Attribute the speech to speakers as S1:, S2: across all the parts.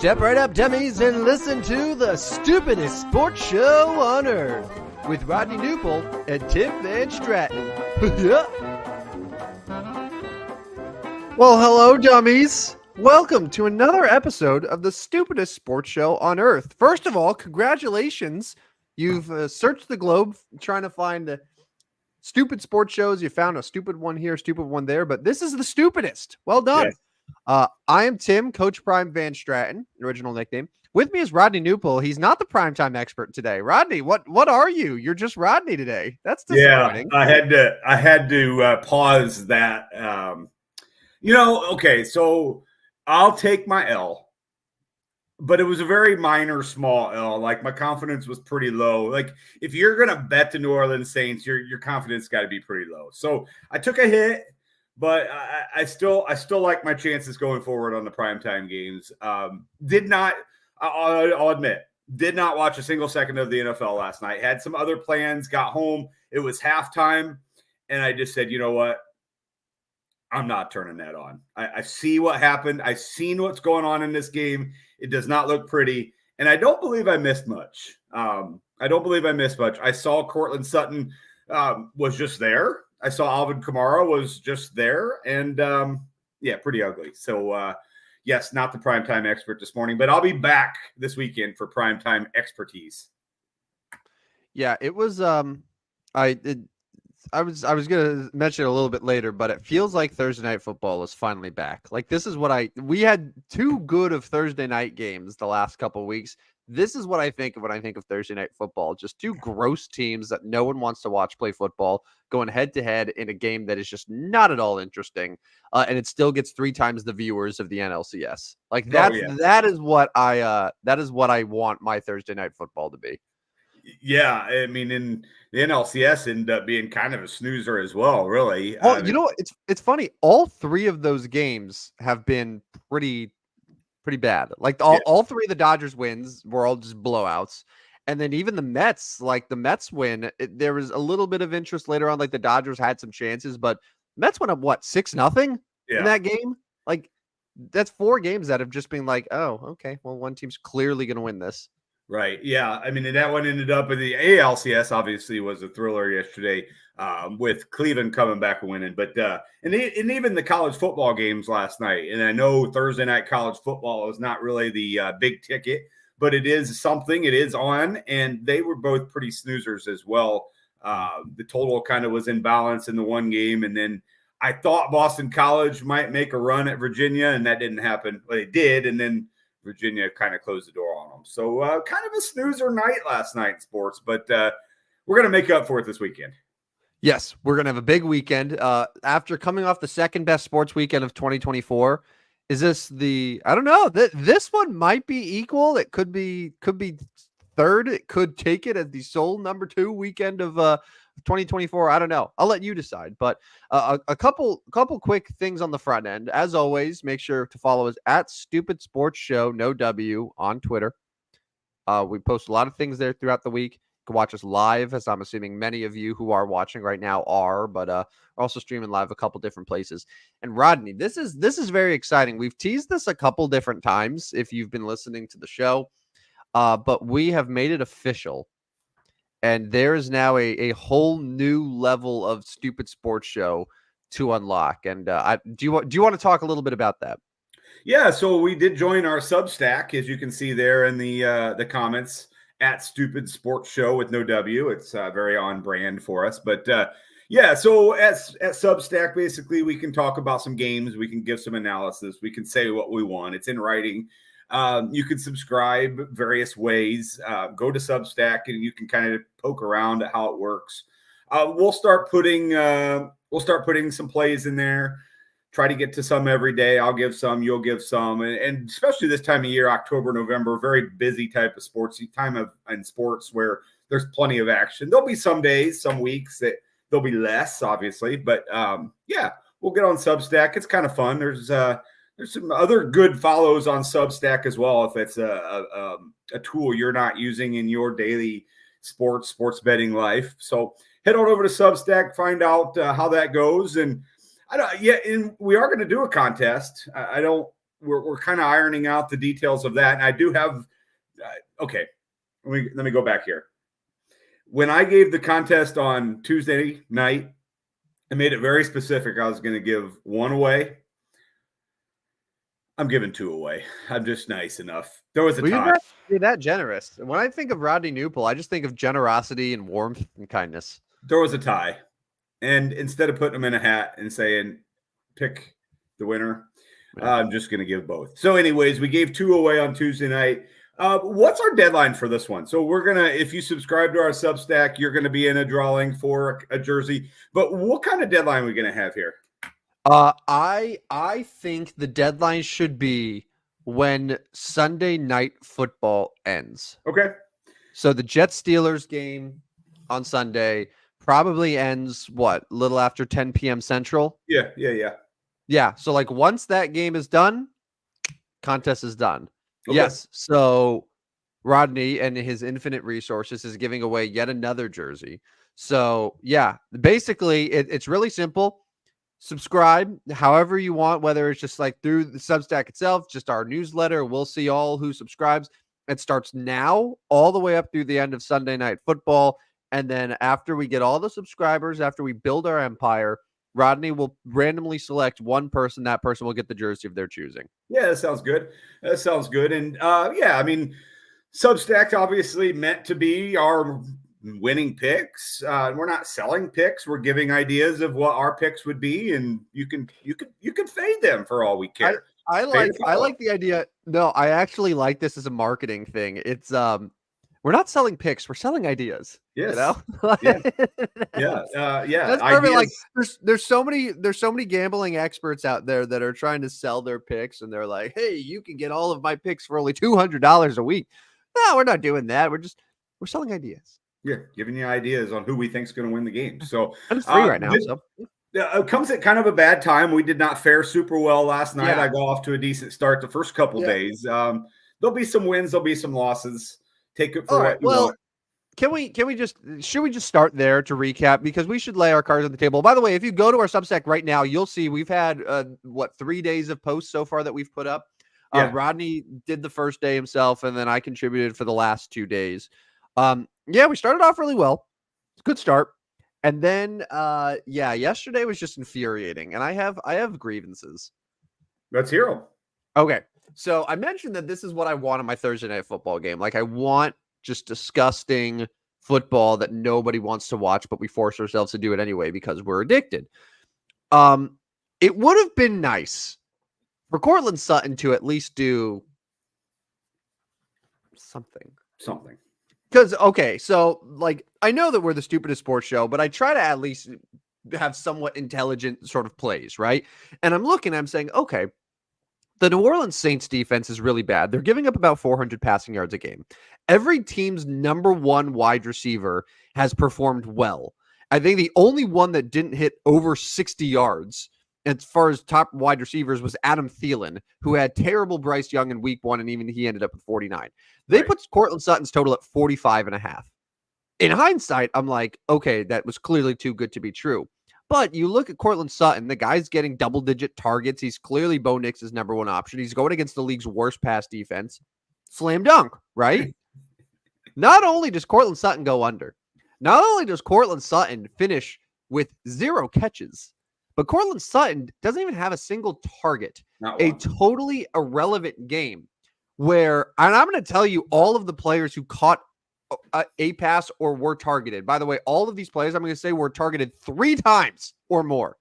S1: Step right up, dummies, and listen to the stupidest sports show on earth with Rodney Newpol and Tim Van Stratton. Well, hello, dummies. Welcome to another episode of the stupidest sports show on earth. First of all, congratulations. You've searched the globe trying to find stupid sports shows. You found a stupid one here, stupid one there, but this is the stupidest. Well done.
S2: Yes.
S1: I am Tim, Coach Prime Van Stratton, original nickname. With me is Rodney Newpol. He's not the primetime expert today. Rodney, what are you? You're just Rodney today. That's disappointing.
S2: Yeah, I had to pause that. Okay, so I'll take my L, but it was a very minor, small L. Like, my confidence was pretty low. Like, if you're gonna bet the New Orleans Saints, your confidence got to be pretty low. So I took a hit. But I still like my chances going forward on the primetime games. I'll admit, did not watch a single second of the NFL last night. Had some other plans, got home. It was halftime. And I just said, you know what? I'm not turning that on. I see what happened. I've seen what's going on in this game. It does not look pretty. And I don't believe I missed much. I saw Cortland Sutton was just there. I saw Alvin Kamara was just there, and pretty ugly. So, yes, not the primetime expert this morning, but I'll be back this weekend for primetime expertise.
S1: Yeah, it was. I was gonna mention it a little bit later, but it feels like Thursday Night Football is finally back. Like, this is what we had two good of Thursday night games the last couple of weeks. This is what I think of when I think of Thursday Night Football. Just two gross teams that no one wants to watch play football going head to head in a game that is just not at all interesting. And it still gets 3 times the viewers of the NLCS. Like, that is what I want my Thursday Night Football to be.
S2: Yeah, I mean, in the NLCS ended up being kind of a snoozer as well, really.
S1: Well, it's funny. All 3 of those games have been pretty bad. Like, all 3 of the Dodgers wins were all just blowouts. And then even the Mets win, there was a little bit of interest later on. Like, the Dodgers had some chances, but Mets went up 6-0 in that game. Like, that's 4 games that have just been like, oh, okay, well, one team's clearly going to win this.
S2: Right. Yeah. I mean, and that one ended up in the ALCS, obviously, was a thriller yesterday with Cleveland coming back and winning. But and even the college football games last night. And I know Thursday night college football is not really the big ticket, but it is something. It is on. And they were both pretty snoozers as well. The total kind of was in balance in the one game. And then I thought Boston College might make a run at Virginia, and that didn't happen. Well, they did. And then Virginia kind of closed the door on them. So kind of a snoozer night last night in sports, but we're going to make up for it this weekend.
S1: Yes, we're going to have a big weekend. After coming off the second best sports weekend of 2024, is this I don't know, this one might be equal. It could be third. It could take it as the sole number 2 weekend of 2024. I don't know. I'll let you decide. But a couple quick things on the front end. As always, make sure to follow us at Stupid Sports Show, no W, on Twitter. We post a lot of things there throughout the week. You can watch us live, as I'm assuming many of you who are watching right now are, but we're also streaming live a couple different places. And Rodney, this is very exciting. We've teased this a couple different times if you've been listening to the show, but we have made it official. And there is now a whole new level of Stupid Sports Show to unlock. And do you want to talk a little bit about that?
S2: Yeah, so we did join our Substack, as you can see there in the comments, at Stupid Sports Show with no W. It's very on brand for us. But so at Substack, basically, we can talk about some games. We can give some analysis. We can say what we want. It's in writing. You can subscribe various ways. Go to Substack and you can kind of poke around at how it works. We'll start putting some plays in there. Try to get to some every day. I'll give some, you'll give some, and especially this time of year, October, November, very busy type of in sports where there's plenty of action. There'll be some days, some weeks that there'll be less, obviously, but we'll get on Substack. It's kind of fun. There's some other good follows on Substack as well, if it's a tool you're not using in your daily sports betting life. So head on over to Substack, find out how that goes. And and we are going to do a contest. I don't we're kind of ironing out the details of that. And I do have okay. Let me go back here. When I gave the contest on Tuesday night, I made it very specific. I was going to give one away. I'm giving two away. I'm just nice enough. There was a tie.
S1: You're that generous. When I think of Rodney Newpol, I just think of generosity and warmth and kindness.
S2: There was a tie. And instead of putting them in a hat and saying, pick the winner, I'm just going to give both. So anyways, we gave two away on Tuesday night. What's our deadline for this one? So we're going to, if you subscribe to our Substack, you're going to be in a drawing for a jersey. But what kind of deadline are we going to have here?
S1: I think the deadline should be when Sunday night football ends.
S2: Okay.
S1: So the Jets-Steelers game on Sunday probably ends, a little after 10 p.m. Central?
S2: Yeah.
S1: Yeah, so like once that game is done, contest is done.
S2: Okay.
S1: Yes, so Rodney and his infinite resources is giving away yet another jersey. So yeah, basically it's really simple. Subscribe however you want, whether it's just like through the Substack itself, just our newsletter. We'll see all who subscribes. It starts now all the way up through the end of Sunday Night Football. And then after we get all the subscribers, after we build our empire, Rodney will randomly select one person. That person will get the jersey of their choosing.
S2: Yeah, that sounds good. And yeah, I mean, Substack obviously meant to be our winning picks. We're not selling picks. We're giving ideas of what our picks would be, and you can fade them for all we care.
S1: I like the idea. No, I actually like this as a marketing thing. It's we're not selling picks, we're selling ideas.
S2: Yes.
S1: You know?
S2: Yeah.
S1: That's perfect. Like there's so many gambling experts out there that are trying to sell their picks, and they're like, hey, you can get all of my picks for only $200 a week. No, we're not doing that. We're selling ideas.
S2: Yeah, giving you ideas on who we think is going to win the game. So
S1: and it's free right now.
S2: It comes at kind of a bad time. We did not fare super well last night.
S1: Yeah.
S2: I got off to a decent start the first couple days. There'll be some wins. There'll be some losses. Take it for what you want.
S1: Should we just start there to recap? Because we should lay our cards on the table. By the way, if you go to our Substack right now, you'll see we've had 3 days of posts so far that we've put up. Rodney did the first day himself, and then I contributed for the last 2 days. We started off really well. Good start. And then yesterday was just infuriating, and I have grievances.
S2: Let's hear them.
S1: Okay. So I mentioned that this is what I want in my Thursday night football game. Like I want just disgusting football that nobody wants to watch, but we force ourselves to do it anyway because we're addicted. It would have been nice for Cortland Sutton to at least do something. Because, okay, so, like, I know that we're the stupidest sports show, but I try to at least have somewhat intelligent sort of plays, right? And I'm saying, okay, the New Orleans Saints defense is really bad. They're giving up about 400 passing yards a game. Every team's number one wide receiver has performed well. I think the only one that didn't hit over 60 yards as far as top wide receivers was Adam Thielen, who had terrible Bryce Young in week 1, and even he ended up with 49. They put Cortland Sutton's total at 45.5. In hindsight, I'm like, okay, that was clearly too good to be true. But you look at Cortland Sutton, the guy's getting double-digit targets. He's clearly Bo Nix's number one option. He's going against the league's worst pass defense. Slam dunk, right? Not only does Cortland Sutton go under, not only does Cortland Sutton finish with 0 catches, but Cortland Sutton doesn't even have a single target. A totally irrelevant game where, and I'm going to tell you all of the players who caught a pass or were targeted. By the way, all of these players I'm going to say were targeted 3 times or more.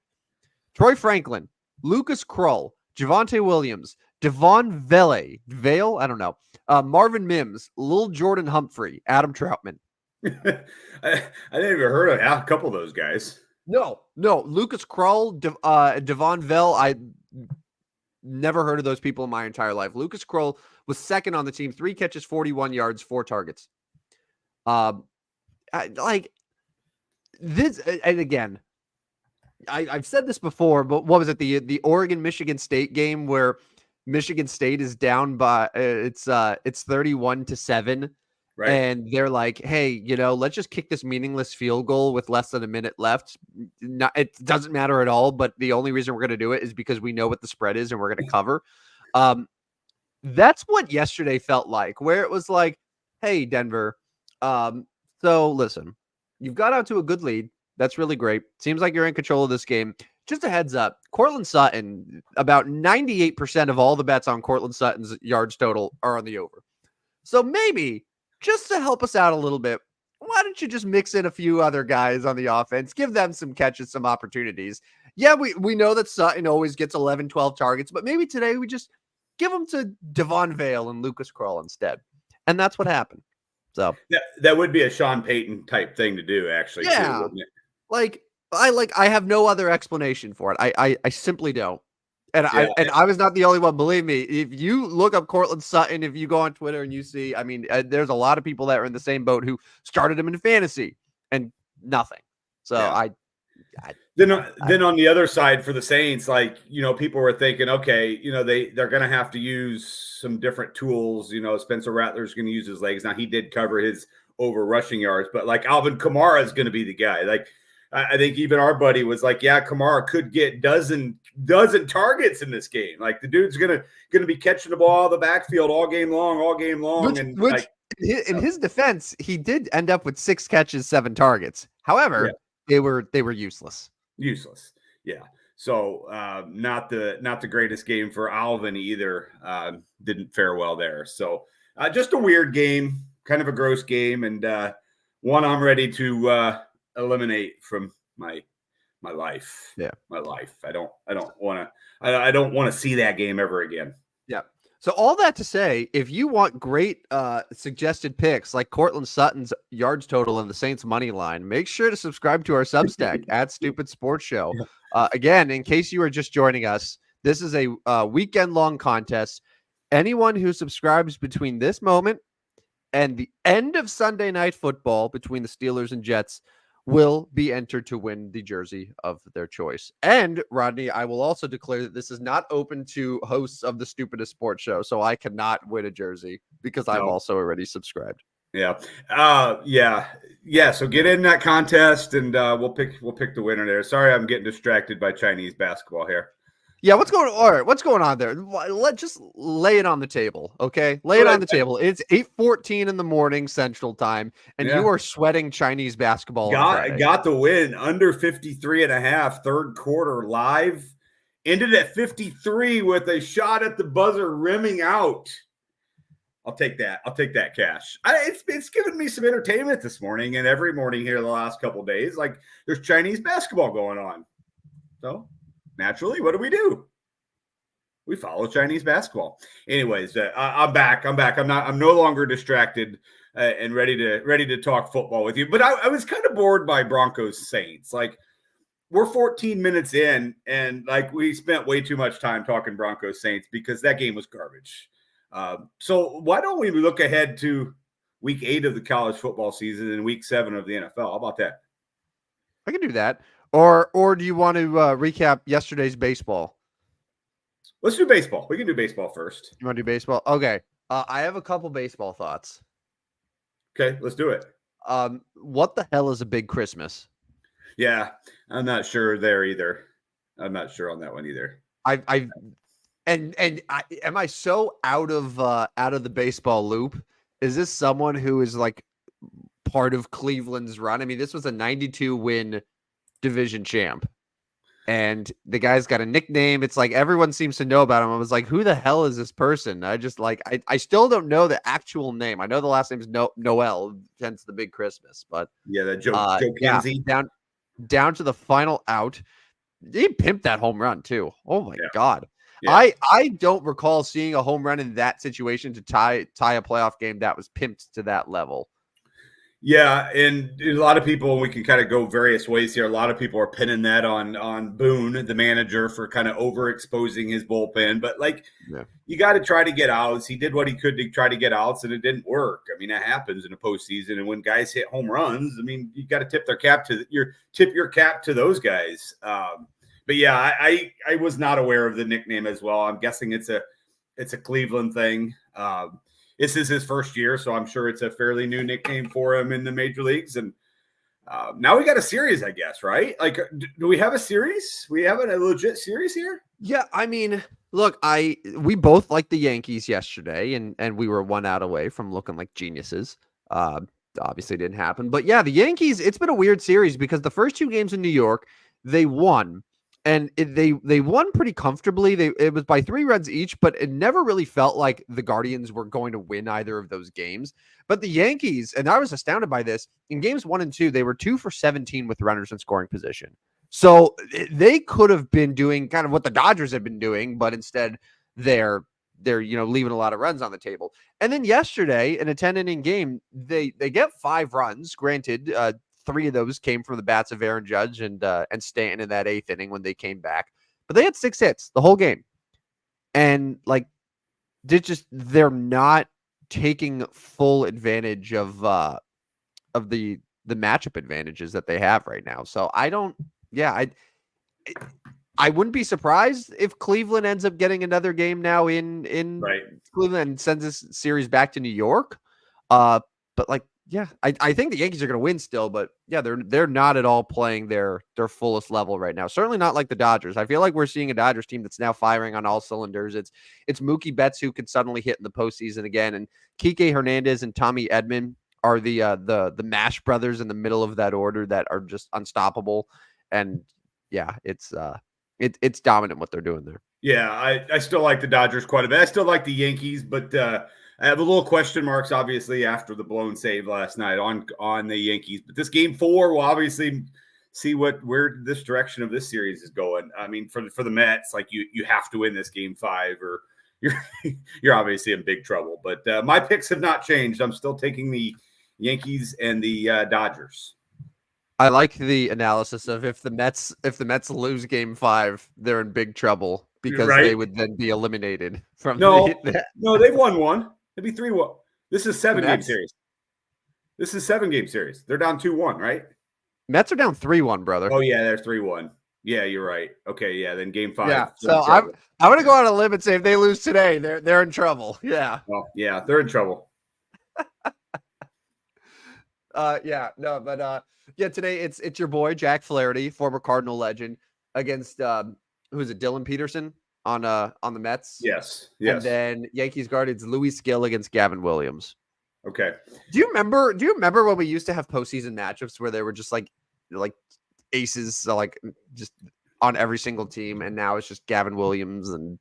S1: Troy Franklin, Lucas Krull, Javonte Williams, Devon Vale, I don't know, Marvin Mims, Lil Jordan Humphrey, Adam Troutman.
S2: I didn't even heard of a couple of those guys.
S1: No, Lucas Krull, Devon Vale, I never heard of those people in my entire life. Lucas Krull was second on the team, 3 catches, 41 yards, 4 targets. Like this, and again, I've said this before, but what was it? The Oregon-Michigan State game where Michigan State is down by it's 31-7.
S2: Right.
S1: And they're like, hey, let's just kick this meaningless field goal with less than a minute left. It doesn't matter at all. But the only reason we're going to do it is because we know what the spread is and we're going to cover. That's what yesterday felt like, where it was like, hey, Denver. So listen, you've got out to a good lead. That's really great. Seems like you're in control of this game. Just a heads up, Cortland Sutton, about 98% of all the bets on Cortland Sutton's yards total are on the over. So maybe just to help us out a little bit, why don't you just mix in a few other guys on the offense, give them some catches, some opportunities. Yeah, we know that Sutton always gets 11, 12 targets, but maybe today we just give them to Devon Vale and Lucas Kroll instead. And that's what happened. So
S2: that would be a Sean Payton type thing to do, actually.
S1: Yeah.
S2: Too, wouldn't it?
S1: I have no other explanation for it. I simply don't. And I was not the only one. Believe me, if you look up Cortland Sutton, if you go on Twitter and you see, I mean, there's a lot of people that are in the same boat who started him in fantasy and nothing. So
S2: Then on the other side for the Saints, like, people were thinking, okay, they're going to have to use some different tools. Spencer Rattler's going to use his legs. Now, he did cover his over rushing yards, but like Alvin Kamara is going to be the guy. Like, I think even our buddy was like, yeah, Kamara could get dozen targets in this game. Like, the dude's gonna be catching the ball out of the backfield all game long.
S1: In his defense, he did end up with 6 catches, 7 targets. However, they were useless.
S2: Useless. Yeah. So not the greatest game for Alvin either. Didn't fare well there. So just a weird game, kind of a gross game, and one I'm ready to eliminate from my life.
S1: Yeah.
S2: My life. I don't want to see that game ever again.
S1: Yeah. So all that to say, if you want great suggested picks like Cortland Sutton's yards total and the Saints money line, make sure to subscribe to our Substack at Stupid Sports Show. Again, in case you are just joining us, this is a weekend-long contest. Anyone who subscribes between this moment and the end of Sunday Night Football between the Steelers and Jets will be entered to win the jersey of their choice. And Rodney, I will also declare that this is not open to hosts of the Stupidest Sports Show, so I cannot win a jersey because I'm also already subscribed.
S2: Yeah. So get in that contest and we'll pick the winner there. Sorry, I'm getting distracted by Chinese basketball here.
S1: Yeah, what's going on there? Let's just lay it on the table, okay? Lay it on the table. It's 8:14 in the morning Central Time, and you are sweating Chinese basketball.
S2: Got the win under 53.5, third quarter live. Ended at 53 with a shot at the buzzer rimming out. I'll take that. I'll take that cash. It's given me some entertainment this morning and every morning here the last couple of days. Like, there's Chinese basketball going on. So naturally, what do? We follow Chinese basketball. Anyways, I'm back. I'm no longer distracted and ready to talk football with you. But I was kind of bored by Broncos Saints. Like, we're 14 minutes in, and like we spent way too much time talking Broncos Saints because that game was garbage. So why don't we look ahead to week 8 of the college football season and week 7 of the NFL? How about that?
S1: I can do that. Or do you want to recap yesterday's baseball?
S2: Let's do baseball. We can do baseball first.
S1: You want to do baseball? Okay. I have a couple baseball thoughts.
S2: Okay, let's do it.
S1: What the hell is a big Christmas?
S2: Yeah, I'm not sure there either. I'm not sure on that one either.
S1: Am I so out of the baseball loop? Is this someone who is like part of Cleveland's run? I mean, this was a 92 win division champ, and the guy's got a nickname. It's like everyone seems to know about him. I was like, who the hell is this person? I just I still don't know the actual name. I know the last name is Noel, hence the big Christmas. But
S2: yeah, that Joe Kinsey.
S1: Down to the final out. He pimped that home run too. Oh my God.
S2: Yeah.
S1: I don't recall seeing a home run in that situation to tie a playoff game that was pimped to that level.
S2: Yeah, and a lot of people, we can kind of go various ways here. A lot of people are pinning that on Boone, the manager, for kind of overexposing his bullpen. But you got to try to get outs. He did what he could to try to get outs, and it didn't work. I mean, that happens in a postseason. And when guys hit home runs, I mean, you got to tip your cap to those guys. But yeah, I was not aware of the nickname as well. I'm guessing it's a Cleveland thing. This is his first year, so I'm sure it's a fairly new nickname for him in the major leagues. And now we got a series, I guess, right? Like, do we have a series? We have a legit series here?
S1: Yeah, I mean, Look, we both liked the Yankees yesterday, and we were one out away from looking like geniuses. Uh, Obviously didn't happen, but yeah, the Yankees. It's been a weird series because the first two games in New York, they won, and they won pretty comfortably. It was by 3 runs each, but it never really felt like the Guardians were going to win either of those games. But the Yankees, and I was astounded by this, in games 1 and 2, they were 2 for 17 with runners in scoring position. So they could have been doing kind of what the Dodgers have been doing, but instead they're leaving a lot of runs on the table. And then yesterday in a 10-inning game, they get 5 runs. Granted, 3 of those came from the bats of Aaron Judge and Stanton in that 8th inning when they came back. But they had 6 hits the whole game, and like they're not taking full advantage of the matchup advantages that they have right now. So I don't. Yeah, I wouldn't be surprised if Cleveland ends up getting another game now in
S2: Right.
S1: Cleveland and sends this series back to New York. But like, yeah, I think the Yankees are going to win still, but yeah, they're not at all playing their fullest level right now. Certainly not like the Dodgers. I feel like we're seeing a Dodgers team that's now firing on all cylinders. It's Mookie Betts who could suddenly hit in the postseason again, and Kike Hernandez and Tommy Edman are the Mash brothers in the middle of that order that are just unstoppable. And yeah, it's dominant what they're doing there.
S2: Yeah, I still like the Dodgers quite a bit. I still like the Yankees, but I have a little question marks, obviously, after the blown save last night on the Yankees. But this game 4 will obviously see where this direction of this series is going. I mean, for the Mets, like you have to win this game 5, or you're obviously in big trouble. But my picks have not changed. I'm still taking the Yankees and the Dodgers.
S1: I like the analysis of if the Mets lose game 5, they're in big trouble because they would then be eliminated from
S2: no, they've won one. It'd be 3-1. This is 7-game series. This is 7-game series. They're down 2-1, right?
S1: Mets are down 3-1, brother.
S2: Oh yeah, they're 3-1. Yeah, you're right. Okay, yeah, then game 5.
S1: Yeah. So I'm going to go on a limb and say if they lose today, they're in trouble. Yeah.
S2: Well, yeah, they're in trouble.
S1: Today it's your boy Jack Flaherty, former Cardinal legend, against who is it, Dylan Peterson on the Mets.
S2: Yes.
S1: And then Yankees Guardians Louis Skill against Gavin Williams.
S2: Okay.
S1: Do you remember when we used to have postseason matchups where they were just like aces, so like just on every single team, and now it's just Gavin Williams and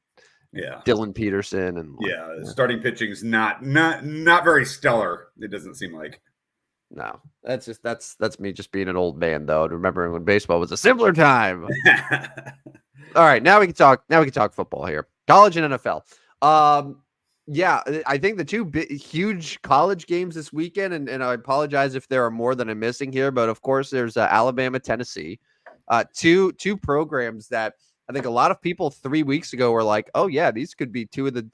S1: Dylan Peterson and
S2: starting pitching is not very stellar. It doesn't seem like.
S1: No, that's me just being an old man though, and remembering when baseball was a simpler time. All right, now we can talk football here, college and NFL. I think the two huge college games this weekend, and I apologize if there are more that I'm missing here, but of course there's Alabama, Tennessee, two programs that I think a lot of people 3 weeks ago were like, oh yeah, these could be two of the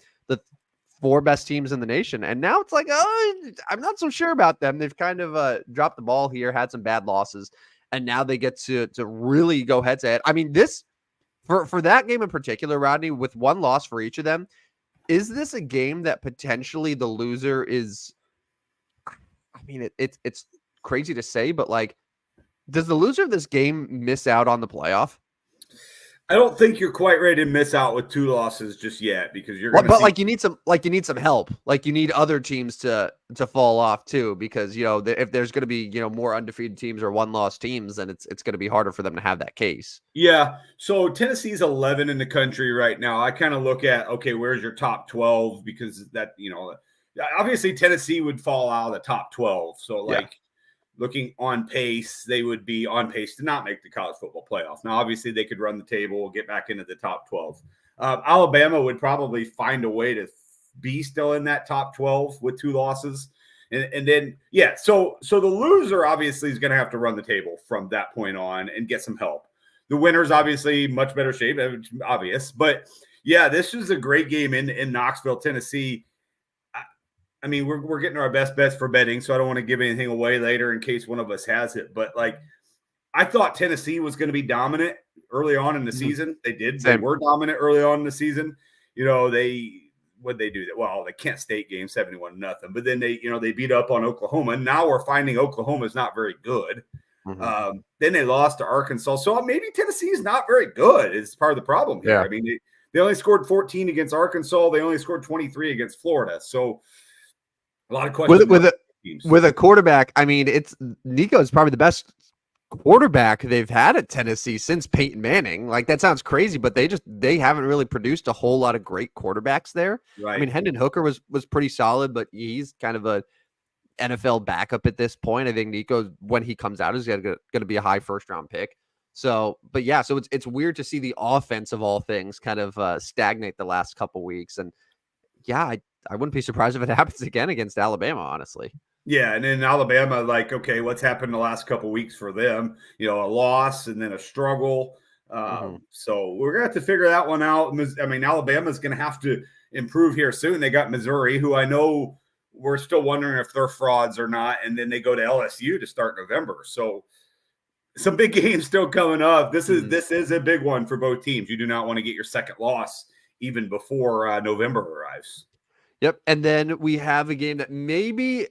S1: 4 best teams in the nation. And now it's like, oh, I'm not so sure about them. They've kind of dropped the ball here, had some bad losses, and now they get to really go head to head. I mean, this for that game in particular, Rodney, with 1 loss for each of them, is this a game that potentially the loser is? I mean, it's crazy to say, but like, does the loser of this game miss out on the playoff?
S2: I don't think you're quite ready to miss out with 2 losses just yet, because you're.
S1: You need some help. Like you need other teams to fall off too, because if there's going to be more undefeated teams or 1-loss teams, then it's going to be harder for them to have that case.
S2: Yeah. So Tennessee's 11 in the country right now. I kind of look at, okay, where's your top 12? Because that obviously Tennessee would fall out of the top 12. So looking on pace, they would be on pace to not make the college football playoff. Now, obviously, they could run the table, get back into the top 12. Alabama would probably find a way to be still in that top 12 with 2 losses. And then, so the loser obviously is going to have to run the table from that point on and get some help. The winner's obviously much better shape, it's obvious. But, this is a great game in Knoxville, Tennessee. I mean, we're getting our best bets for betting, so I don't want to give anything away later in case one of us has it. But I thought Tennessee was going to be dominant early on in the season. They did. They were dominant early on in the season. What'd they do? Well, the Kent State game, 71-0. But then they beat up on Oklahoma. Now we're finding Oklahoma is not very good. Then they lost to Arkansas. So maybe Tennessee is not very good. It's part of the problem here.
S1: Yeah.
S2: I mean, They only scored 14 against Arkansas. They only scored 23 against Florida. So a lot of questions
S1: with a quarterback. I mean, Nico is probably the best quarterback they've had at Tennessee since Peyton Manning. Like, that sounds crazy, but they haven't really produced a whole lot of great quarterbacks there.
S2: Right.
S1: I mean, Hendon Hooker was pretty solid, but he's kind of a NFL backup at this point. I think Nico, when he comes out, is going to be a high first round pick. So, but yeah, so it's weird to see the offense of all things kind of stagnate the last couple weeks. And yeah, I wouldn't be surprised if it happens again against Alabama, honestly.
S2: Yeah, and in Alabama, like, okay, what's happened the last couple weeks for them? You know, a loss and then a struggle. So we're gonna have to figure that one out. I mean, Alabama's gonna have to improve here soon. They got Missouri, who I know we're still wondering if they're frauds or not, and then they go to LSU to start November. So some big games still coming up. This is a big one for both teams. You do not want to get your second loss even before November arrives.
S1: Yep. And then we have a game that maybe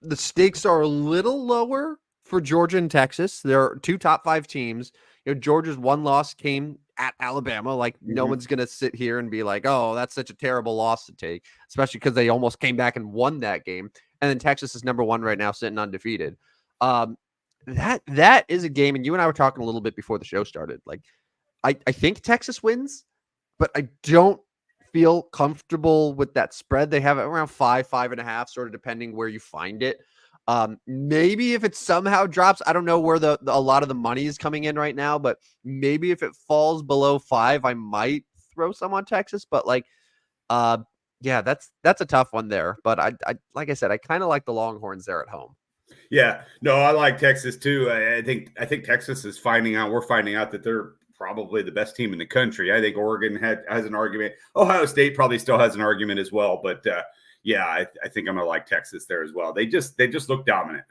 S1: the stakes are a little lower for Georgia and Texas. There are two top 5 teams. You know, Georgia's one loss came at Alabama. Like, no one's going to sit here and be like, oh, that's such a terrible loss to take, especially because they almost came back and won that game. And then Texas is number 1 right now, sitting undefeated. That is a game, and you and I were talking a little bit before the show started. Like, I think Texas wins, but I don't feel comfortable with that spread. They have it around 5.5, sort of depending where you find it. Maybe if it somehow drops, I don't know where a lot of the money is coming in right now, but maybe if it falls below 5, I might throw some on Texas. But like, yeah, that's a tough one there. But I like I said, I kind of like the Longhorns there at home.
S2: Yeah, no, I like Texas too. I think Texas is finding out. We're finding out that they're probably the best team in the country. I think Oregon has an argument. Ohio State probably still has an argument as well. But yeah, I think I'm gonna like Texas there as well. They just look dominant.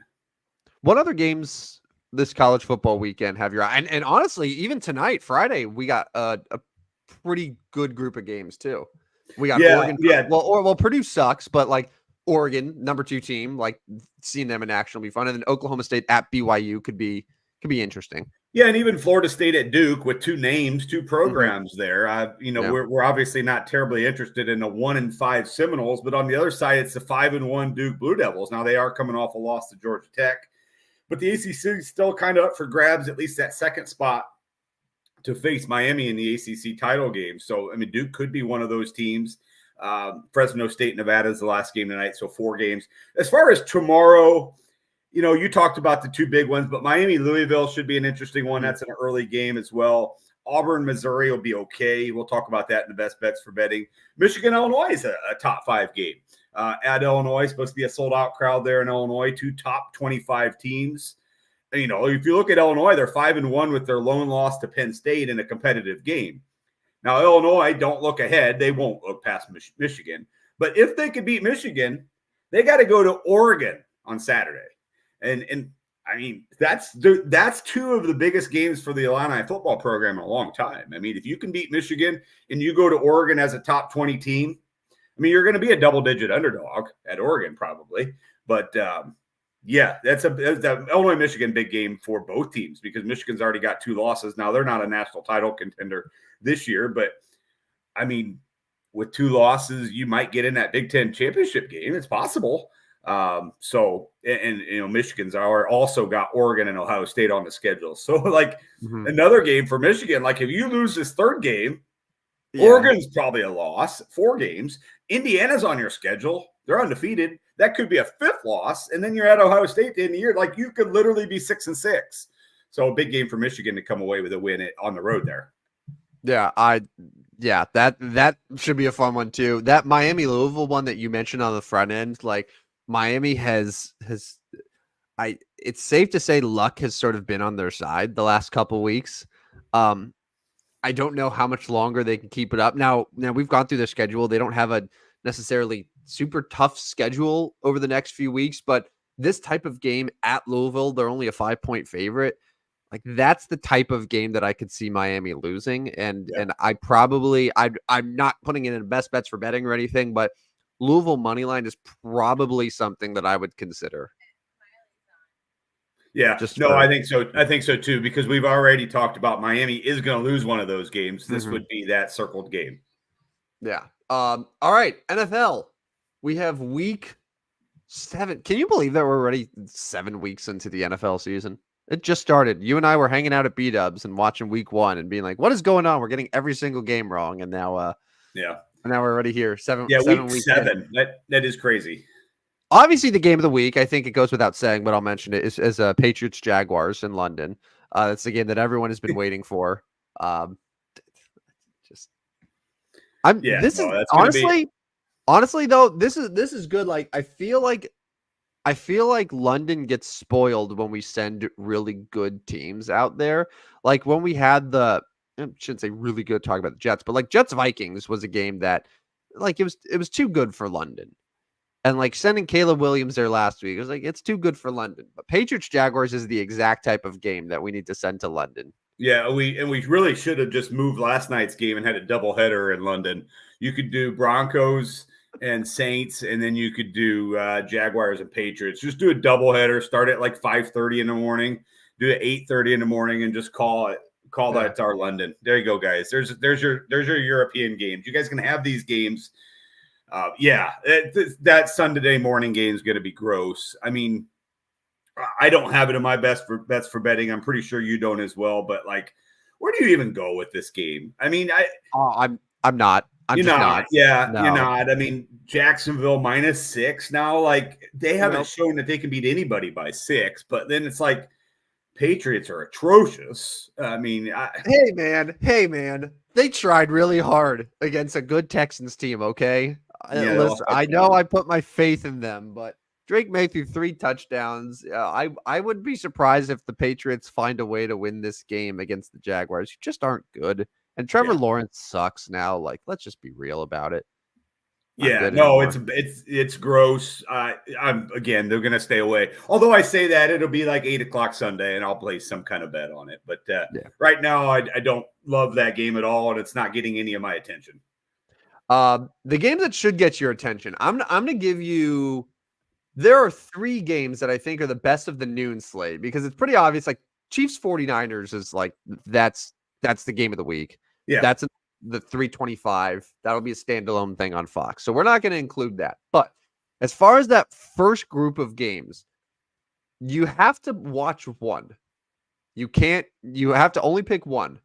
S1: What other games this college football weekend have your eye? And honestly, even tonight, Friday, we got a pretty good group of games too. We got Oregon.
S2: Yeah.
S1: Well, Purdue sucks, but like Oregon, number 2 team, like seeing them in action will be fun. And then Oklahoma State at BYU could be interesting.
S2: Yeah, and even Florida State at Duke with 2 names, 2 programs there. We're obviously not terribly interested in the 1-5 Seminoles, but on the other side, it's the 5-1 Duke Blue Devils. Now they are coming off a loss to Georgia Tech, but the ACC is still kind of up for grabs, at least that second spot to face Miami in the ACC title game. So, I mean, Duke could be one of those teams. Fresno State, Nevada is the last game tonight, so 4 games. As far as tomorrow, you know, you talked about the 2 big ones, but Miami-Louisville should be an interesting one. That's an early game as well. Auburn-Missouri will be okay. We'll talk about that in the best bets for betting. Michigan-Illinois is a top 5 game. At Illinois, supposed to be a sold-out crowd there in Illinois, 2 top 25 teams. And, you know, if you look at Illinois, they're 5-1 with their lone loss to Penn State in a competitive game. Now, Illinois, don't look ahead. They won't look past Michigan. But if they could beat Michigan, they got to go to Oregon on Saturday. And I mean, that's 2 of the biggest games for the Illini football program in a long time. I mean, if you can beat Michigan and you go to Oregon as a top 20 team, I mean, you're going to be a double-digit underdog at Oregon probably. But, yeah, that's the Illinois-Michigan big game for both teams because Michigan's already got 2 losses. Now, they're not a national title contender this year, but, I mean, with 2 losses, you might get in that Big Ten championship game. It's possible. So, you know, Michigan's also got Oregon and Ohio State on the schedule. So like another game for Michigan, like if you lose this 3rd game, Oregon's probably a loss, 4 games. Indiana's on your schedule. They're undefeated. That could be a 5th loss. And then you're at Ohio State at the end of the year. Like you could literally be 6-6. So a big game for Michigan to come away with a win on the road there.
S1: Yeah, that should be a fun one too. That Miami Louisville one that you mentioned on the front end, like Miami it's safe to say luck has sort of been on their side the last couple weeks. I don't know how much longer they can keep it up. Now we've gone through their schedule. They don't have a necessarily super tough schedule over the next few weeks, but this type of game at Louisville, they're only a 5-point favorite. Like that's the type of game that I could see Miami losing. And I'm not putting it in best bets for betting or anything, but Louisville money line is probably something that I would consider.
S2: Yeah, I think so. I think so too, because we've already talked about Miami is going to lose one of those games. This would be that circled game.
S1: Yeah. All right, NFL. We have week 7. Can you believe that we're already 7 weeks into the NFL season? It just started. You and I were hanging out at B-Dubs and watching week 1 and being like, "What is going on? We're getting every single game wrong." And now we're already here. 7
S2: Yeah,
S1: 7
S2: week
S1: weeks in.
S2: 7. That is crazy.
S1: Obviously, the game of the week, I think it goes without saying, but I'll mention it, is Patriots Jaguars in London. That's the game that everyone has been waiting for. Um, just I'm
S2: Yeah,
S1: this is
S2: no, that's going to be.
S1: honestly though, this is good. Like I feel like London gets spoiled when we send really good teams out there. Like when we had I shouldn't say really good talking about the Jets, but like Jets Vikings was a game that like it was too good for London. And like sending Caleb Williams there last week, it was like it's too good for London. But Patriots Jaguars is the exact type of game that we need to send to London.
S2: Yeah, we really should have just moved last night's game and had a doubleheader in London. You could do Broncos and Saints, and then you could do Jaguars and Patriots. Just do a doubleheader. Start at like 5:30 in the morning. Do it 8:30 in the morning, and just call that our London. There you go, guys. There's your European games. You guys can have these games. That Sunday morning game is going to be gross. I mean, I don't have it in my bets for betting. I'm pretty sure you don't as well. But like, where do you even go with this game? I mean,
S1: I'm not. I'm
S2: you're
S1: just
S2: not.
S1: not.
S2: Yeah,
S1: No.
S2: you're not. I mean, Jacksonville -6 now. Like they haven't shown that they can beat anybody by 6. But then it's like Patriots are atrocious. I mean,
S1: Hey man, they tried really hard against a good Texans team. Okay, listen, I know I put my faith in them, but Drake May threw 3 touchdowns. I would be surprised if the Patriots find a way to win this game against the Jaguars, who just aren't good. And Trevor Lawrence sucks now. Like, let's just be real about it.
S2: Yeah, no, it's gross. I'm again, they're gonna stay away. Although I say that it'll be like 8:00 Sunday, and I'll place some kind of bet on it. But right now, I don't love that game at all, and it's not getting any of my attention.
S1: The game that should get your attention, I'm gonna give you. There are 3 games that I think are the best of the noon slate because it's pretty obvious. Like Chiefs 49ers is like that's the game of the week.
S2: Yeah,
S1: that's the 325. That'll be a standalone thing on Fox. So we're not going to include that. But as far as that first group of games, you have to watch one. You have to only pick one.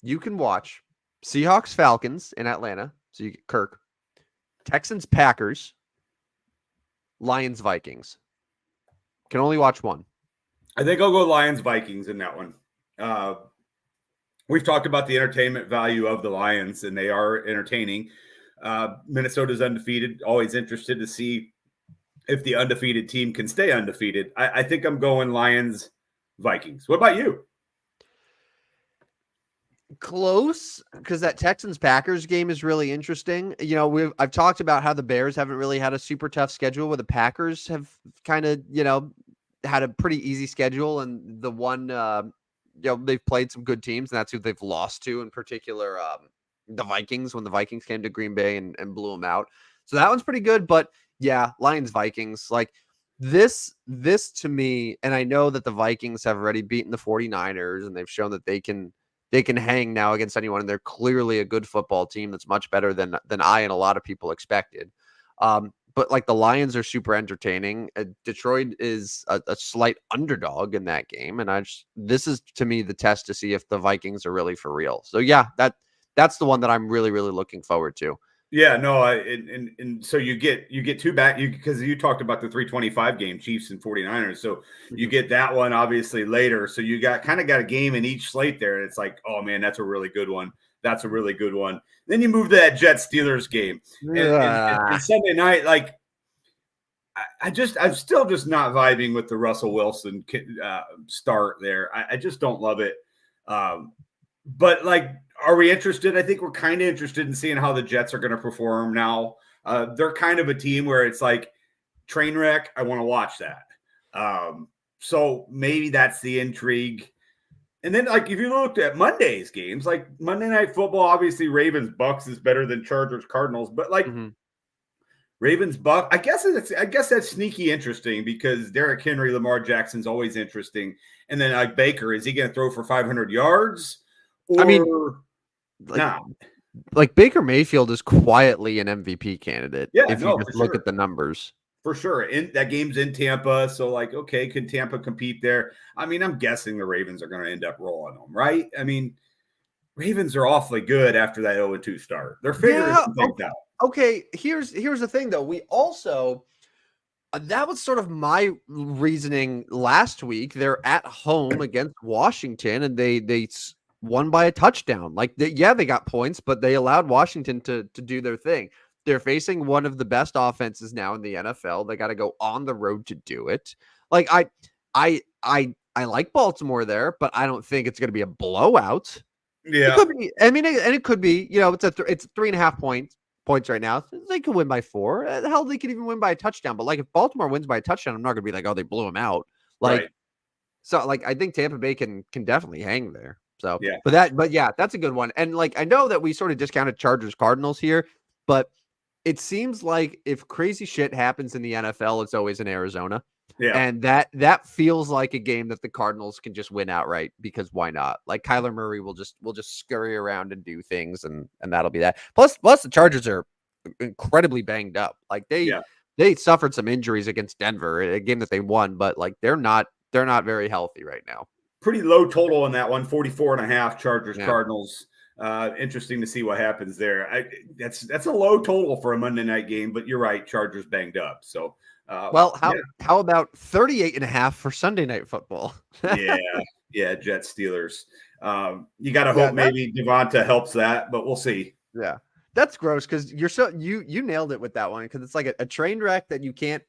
S1: You can watch Seahawks Falcons in Atlanta. So you get Kirk. Texans Packers. Lions Vikings. Can only watch one.
S2: I think I'll go Lions Vikings in that one. We've talked about the entertainment value of the Lions, and they are entertaining. Minnesota's undefeated. Always interested to see if the undefeated team can stay undefeated. I think I'm going Lions Vikings. What about you?
S1: Close, because that Texans Packers game is really interesting. You know, I've talked about how the Bears haven't really had a super tough schedule, where the Packers have kind of, had a pretty easy schedule, and the one they've played some good teams, and that's who they've lost to, in particular the Vikings, when the Vikings came to Green Bay and blew them out. So that one's pretty good. But yeah, Lions Vikings, like this to me, and I know that the Vikings have already beaten the 49ers, and they've shown that they can hang now against anyone, and they're clearly a good football team that's much better than I and a lot of people expected. But like the Lions are super entertaining. Detroit is a slight underdog in that game, and this is to me the test to see if the Vikings are really for real. So yeah, that's the one that I'm really looking forward to.
S2: Yeah, no, and so you get 2 back because you talked about the 325 game, Chiefs and 49ers. So you get that one obviously later. So you got a game in each slate there. And it's like, oh man, that's a really good one. That's a really good one. Then you move to that Jets Steelers game. And Sunday night, like I'm still just not vibing with the Russell Wilson start there. I just don't love it. But like, are we interested? I think we're kind of interested in seeing how the Jets are going to perform now. They're kind of a team where it's like train wreck. I want to watch that. So maybe that's the intrigue. And then, like, if you looked at Monday's games, like Monday Night Football, obviously Ravens Bucks is better than Chargers Cardinals, but like Ravens Bucks, I guess that's sneaky interesting because Derrick Henry, Lamar Jackson's always interesting. And then like Baker, is he going to throw for 500 yards? Or,
S1: I mean, like,
S2: nah.
S1: like Baker Mayfield is quietly an MVP candidate
S2: Yeah,
S1: if you
S2: no,
S1: just
S2: for
S1: look at
S2: sure.
S1: the numbers.
S2: For sure. That game's in Tampa. So, like, okay, can Tampa compete there? I mean, I'm guessing the Ravens are going to end up rolling them, right? I mean, Ravens are awfully good after that 0-2 start. They're figuring
S1: Yeah.
S2: some things out.
S1: Okay. Here's the thing though. We also that was sort of my reasoning last week. They're at home against Washington, and they won by a touchdown. Like, they got points, but they allowed Washington to do their thing. They're facing one of the best offenses now in the NFL. They got to go on the road to do it. Like, I like Baltimore there, but I don't think it's going to be a blowout. It
S2: Yeah.
S1: could be. I mean, and it could be. It's 3.5 points right now. They could win by 4. Hell, they could even win by a touchdown. But like, if Baltimore wins by a touchdown, I'm not going to be like, oh, they blew them out. Like,
S2: Right.
S1: so like, I think Tampa Bay can definitely hang there. So,
S2: Yeah.
S1: but yeah, that's a good one. And like, I know that we sort of discounted Chargers Cardinals here, but it seems like if crazy shit happens in the NFL, it's always in Arizona.
S2: Yeah.
S1: And that feels like a game that the Cardinals can just win outright, because why not? Like, Kyler Murray will just scurry around and do things, and that'll be that. Plus the Chargers are incredibly banged up. Like,
S2: Yeah.
S1: they suffered some injuries against Denver, a game that they won, but like, they're not very healthy right now.
S2: Pretty low total in that one, 44.5 Chargers
S1: Yeah.
S2: Cardinals. Interesting to see what happens there. That's a low total for a Monday night game, but you're right, Chargers banged up. So
S1: Well,
S2: yeah.
S1: how about 38.5 for Sunday Night Football?
S2: Yeah, yeah, Jets Steelers. You got to
S1: Yeah,
S2: hope maybe Devonta helps that, but we'll see.
S1: yeah. That's gross, because you nailed it with that one, because it's like a train wreck that you can't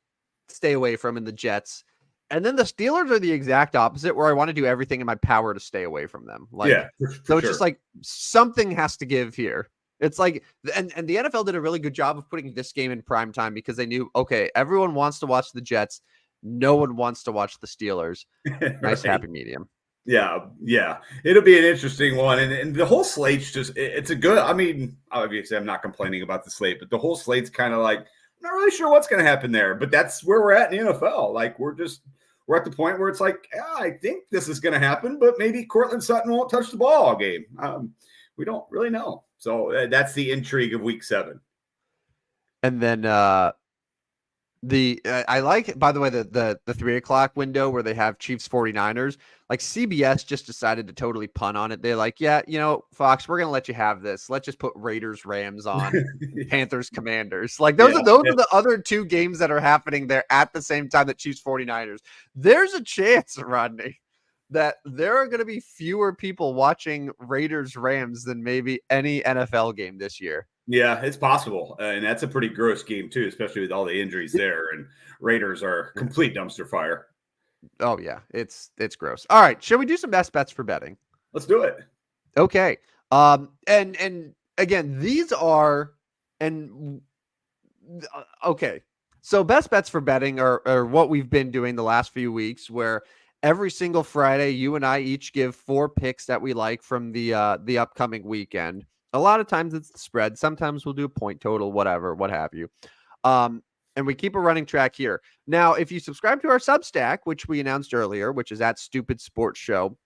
S1: stay away from in the Jets. And then the Steelers are the exact opposite, where I want to do everything in my power to stay away from them. Like,
S2: Yeah, for
S1: so it's
S2: sure.
S1: just like something has to give here. It's like, and the NFL did a really good job of putting this game in prime time, because they knew, okay, everyone wants to watch the Jets. No one wants to watch the Steelers. Nice
S2: Right.
S1: happy medium.
S2: Yeah, yeah. It'll be an interesting one. And the whole slate's it's a good, I mean, obviously I'm not complaining about the slate, but the whole slate's kind of like, I'm not really sure what's going to happen there, but that's where we're at in the NFL. Like, we're at the point where it's like, yeah, I think this is going to happen, but maybe Cortland Sutton won't touch the ball all game. We don't really know. So that's the intrigue of week 7.
S1: And then I like, by the way, the 3 o'clock window where they have Chiefs 49ers. Like, CBS just decided to totally punt on it. They're like, yeah, Fox, we're gonna let you have this. Let's just put Raiders Rams on, Panthers Commanders. Like, those
S2: Yeah.
S1: are the other 2 games that are happening there at the same time that Chiefs 49ers. There's a chance, Rodney, that there are going to be fewer people watching Raiders Rams than maybe any NFL game this year.
S2: Yeah, it's possible. And that's a pretty gross game, too, especially with all the injuries there. And Raiders are complete dumpster fire.
S1: Oh yeah, it's gross. All right, shall we do some best bets for betting?
S2: Let's do it.
S1: Okay. And again, these are okay. So best bets for betting are what we've been doing the last few weeks, where every single Friday you and I each give 4 picks that we like from the upcoming weekend. A lot of times it's the spread. Sometimes we'll do a point total, whatever, what have you. And we keep a running track here. Now, if you subscribe to our Substack, which we announced earlier, which is at Stupid Sports Show,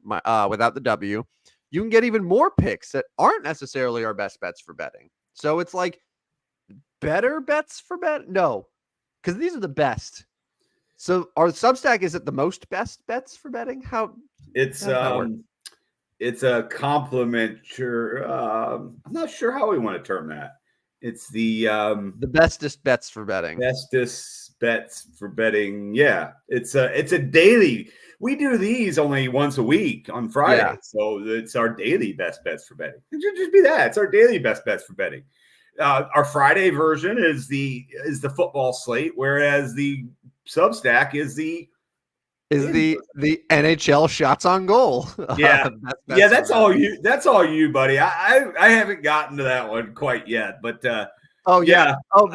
S1: without the W, you can get even more picks that aren't necessarily our best bets for betting. So it's like better bets for bet. No, because these are the best. So our Substack, is it the most best bets for betting? How
S2: It's
S1: does that work?
S2: it's a compliment. I'm not sure how we want to term that. It's the
S1: bestest bets for betting.
S2: bestest bets for betting. Yeah, it's a daily. We do these only once a week on Friday,
S1: Yeah.
S2: so it's our daily best bets for betting. It should just be that. It's our daily best bets for betting. Our Friday version is the football slate, whereas the Substack is the
S1: NHL shots on goal.
S2: Yeah.
S1: Best
S2: That's
S1: for
S2: all
S1: betting.
S2: you. That's all you, buddy. I haven't gotten to that one quite yet, but
S1: Oh yeah.
S2: yeah.
S1: Oh,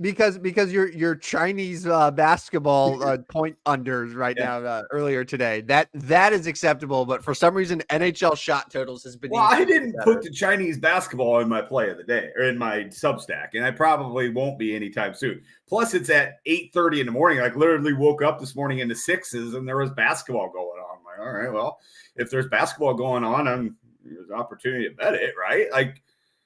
S1: because your Chinese basketball point unders right
S2: Yeah.
S1: now earlier today, that is acceptable, but for some reason NHL shot totals has been.
S2: Well, I didn't put the Chinese basketball in my play of the day or in my Substack, and I probably won't be anytime soon. Plus, it's at 8:30 in the morning. I literally woke up this morning in the 6s, and there was basketball going on. I'm like, all right, well, if there's basketball going on, there's an opportunity to bet it, right? Like,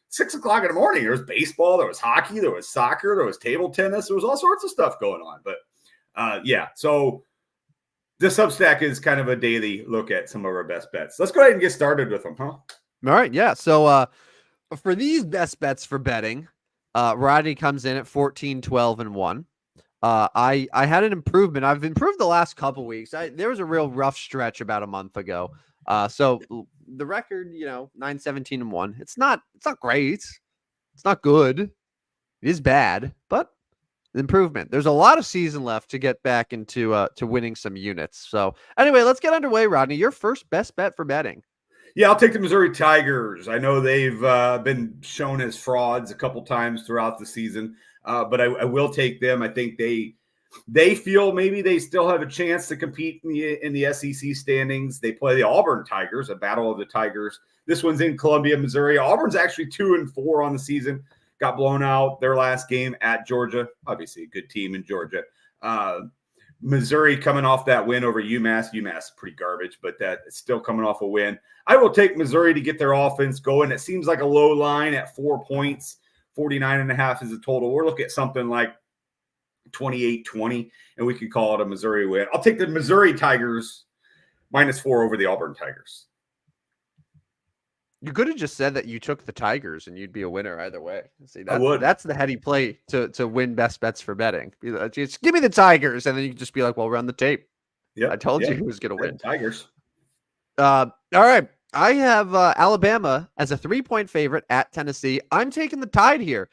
S2: 6 o'clock in the morning. There was baseball, there was hockey, there was soccer, there was table tennis, there was all sorts of stuff going on. But yeah, so the Substack is kind of a daily look at some of our best bets. Let's go ahead and get started with them, huh?
S1: All right, yeah. So for these best bets for betting, Rodney comes in at 14, 12, and 1. I had an improvement. I've improved the last couple weeks. There was a real rough stretch about a month ago. So the record, 9, 17, and 1. It's not great. It's not good. It is bad, but improvement. There's a lot of season left to get back into to winning some units. So anyway, let's get underway, Rodney. Your first best bet for betting.
S2: Yeah, I'll take the Missouri Tigers. I know they've been shown as frauds a couple times throughout the season, but I will take them. I think they feel maybe they still have a chance to compete in the SEC standings. They play the Auburn Tigers, a battle of the Tigers. This one's in Columbia, Missouri. Auburn's actually 2-4 on the season. Got blown out their last game at Georgia. Obviously, a good team in Georgia. Missouri coming off that win over UMass. UMass pretty garbage, but that's still coming off a win. I will take Missouri to get their offense going. It seems like a low line at 4 points. 49.5 is the total. We're looking at something like 28-20, and we could call it a Missouri win. I'll take the Missouri Tigers -4 over the Auburn Tigers.
S1: You could have just said that you took the Tigers and you'd be a winner either way. See,
S2: I would.
S1: That's the heady play to win best bets for betting. Just give me the Tigers, and then you can just be like, "Well, run the tape."
S2: Yeah,
S1: I told you who was going to win.
S2: Tigers.
S1: All right. I have Alabama as a 3-point favorite at Tennessee. I'm taking the Tide here.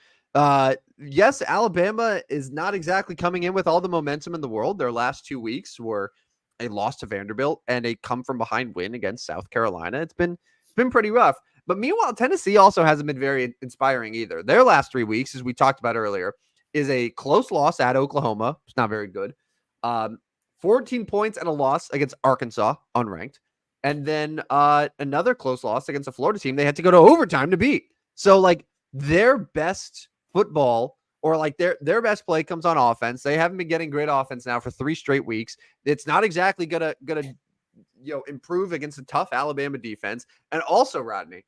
S1: Yes, Alabama is not exactly coming in with all the momentum in the world. Their last 2 weeks were a loss to Vanderbilt and a come-from-behind win against South Carolina. It's been pretty rough. But meanwhile, Tennessee also hasn't been very inspiring either. Their last 3 weeks, as we talked about earlier, is a close loss at Oklahoma. It's not very good. 14 points and a loss against Arkansas, unranked. And then another close loss against a Florida team they had to go to overtime to beat. So, like, their best football or, like, their best play comes on offense. They haven't been getting great offense now for 3 straight weeks. It's not exactly gonna improve against a tough Alabama defense. And also, Rodney,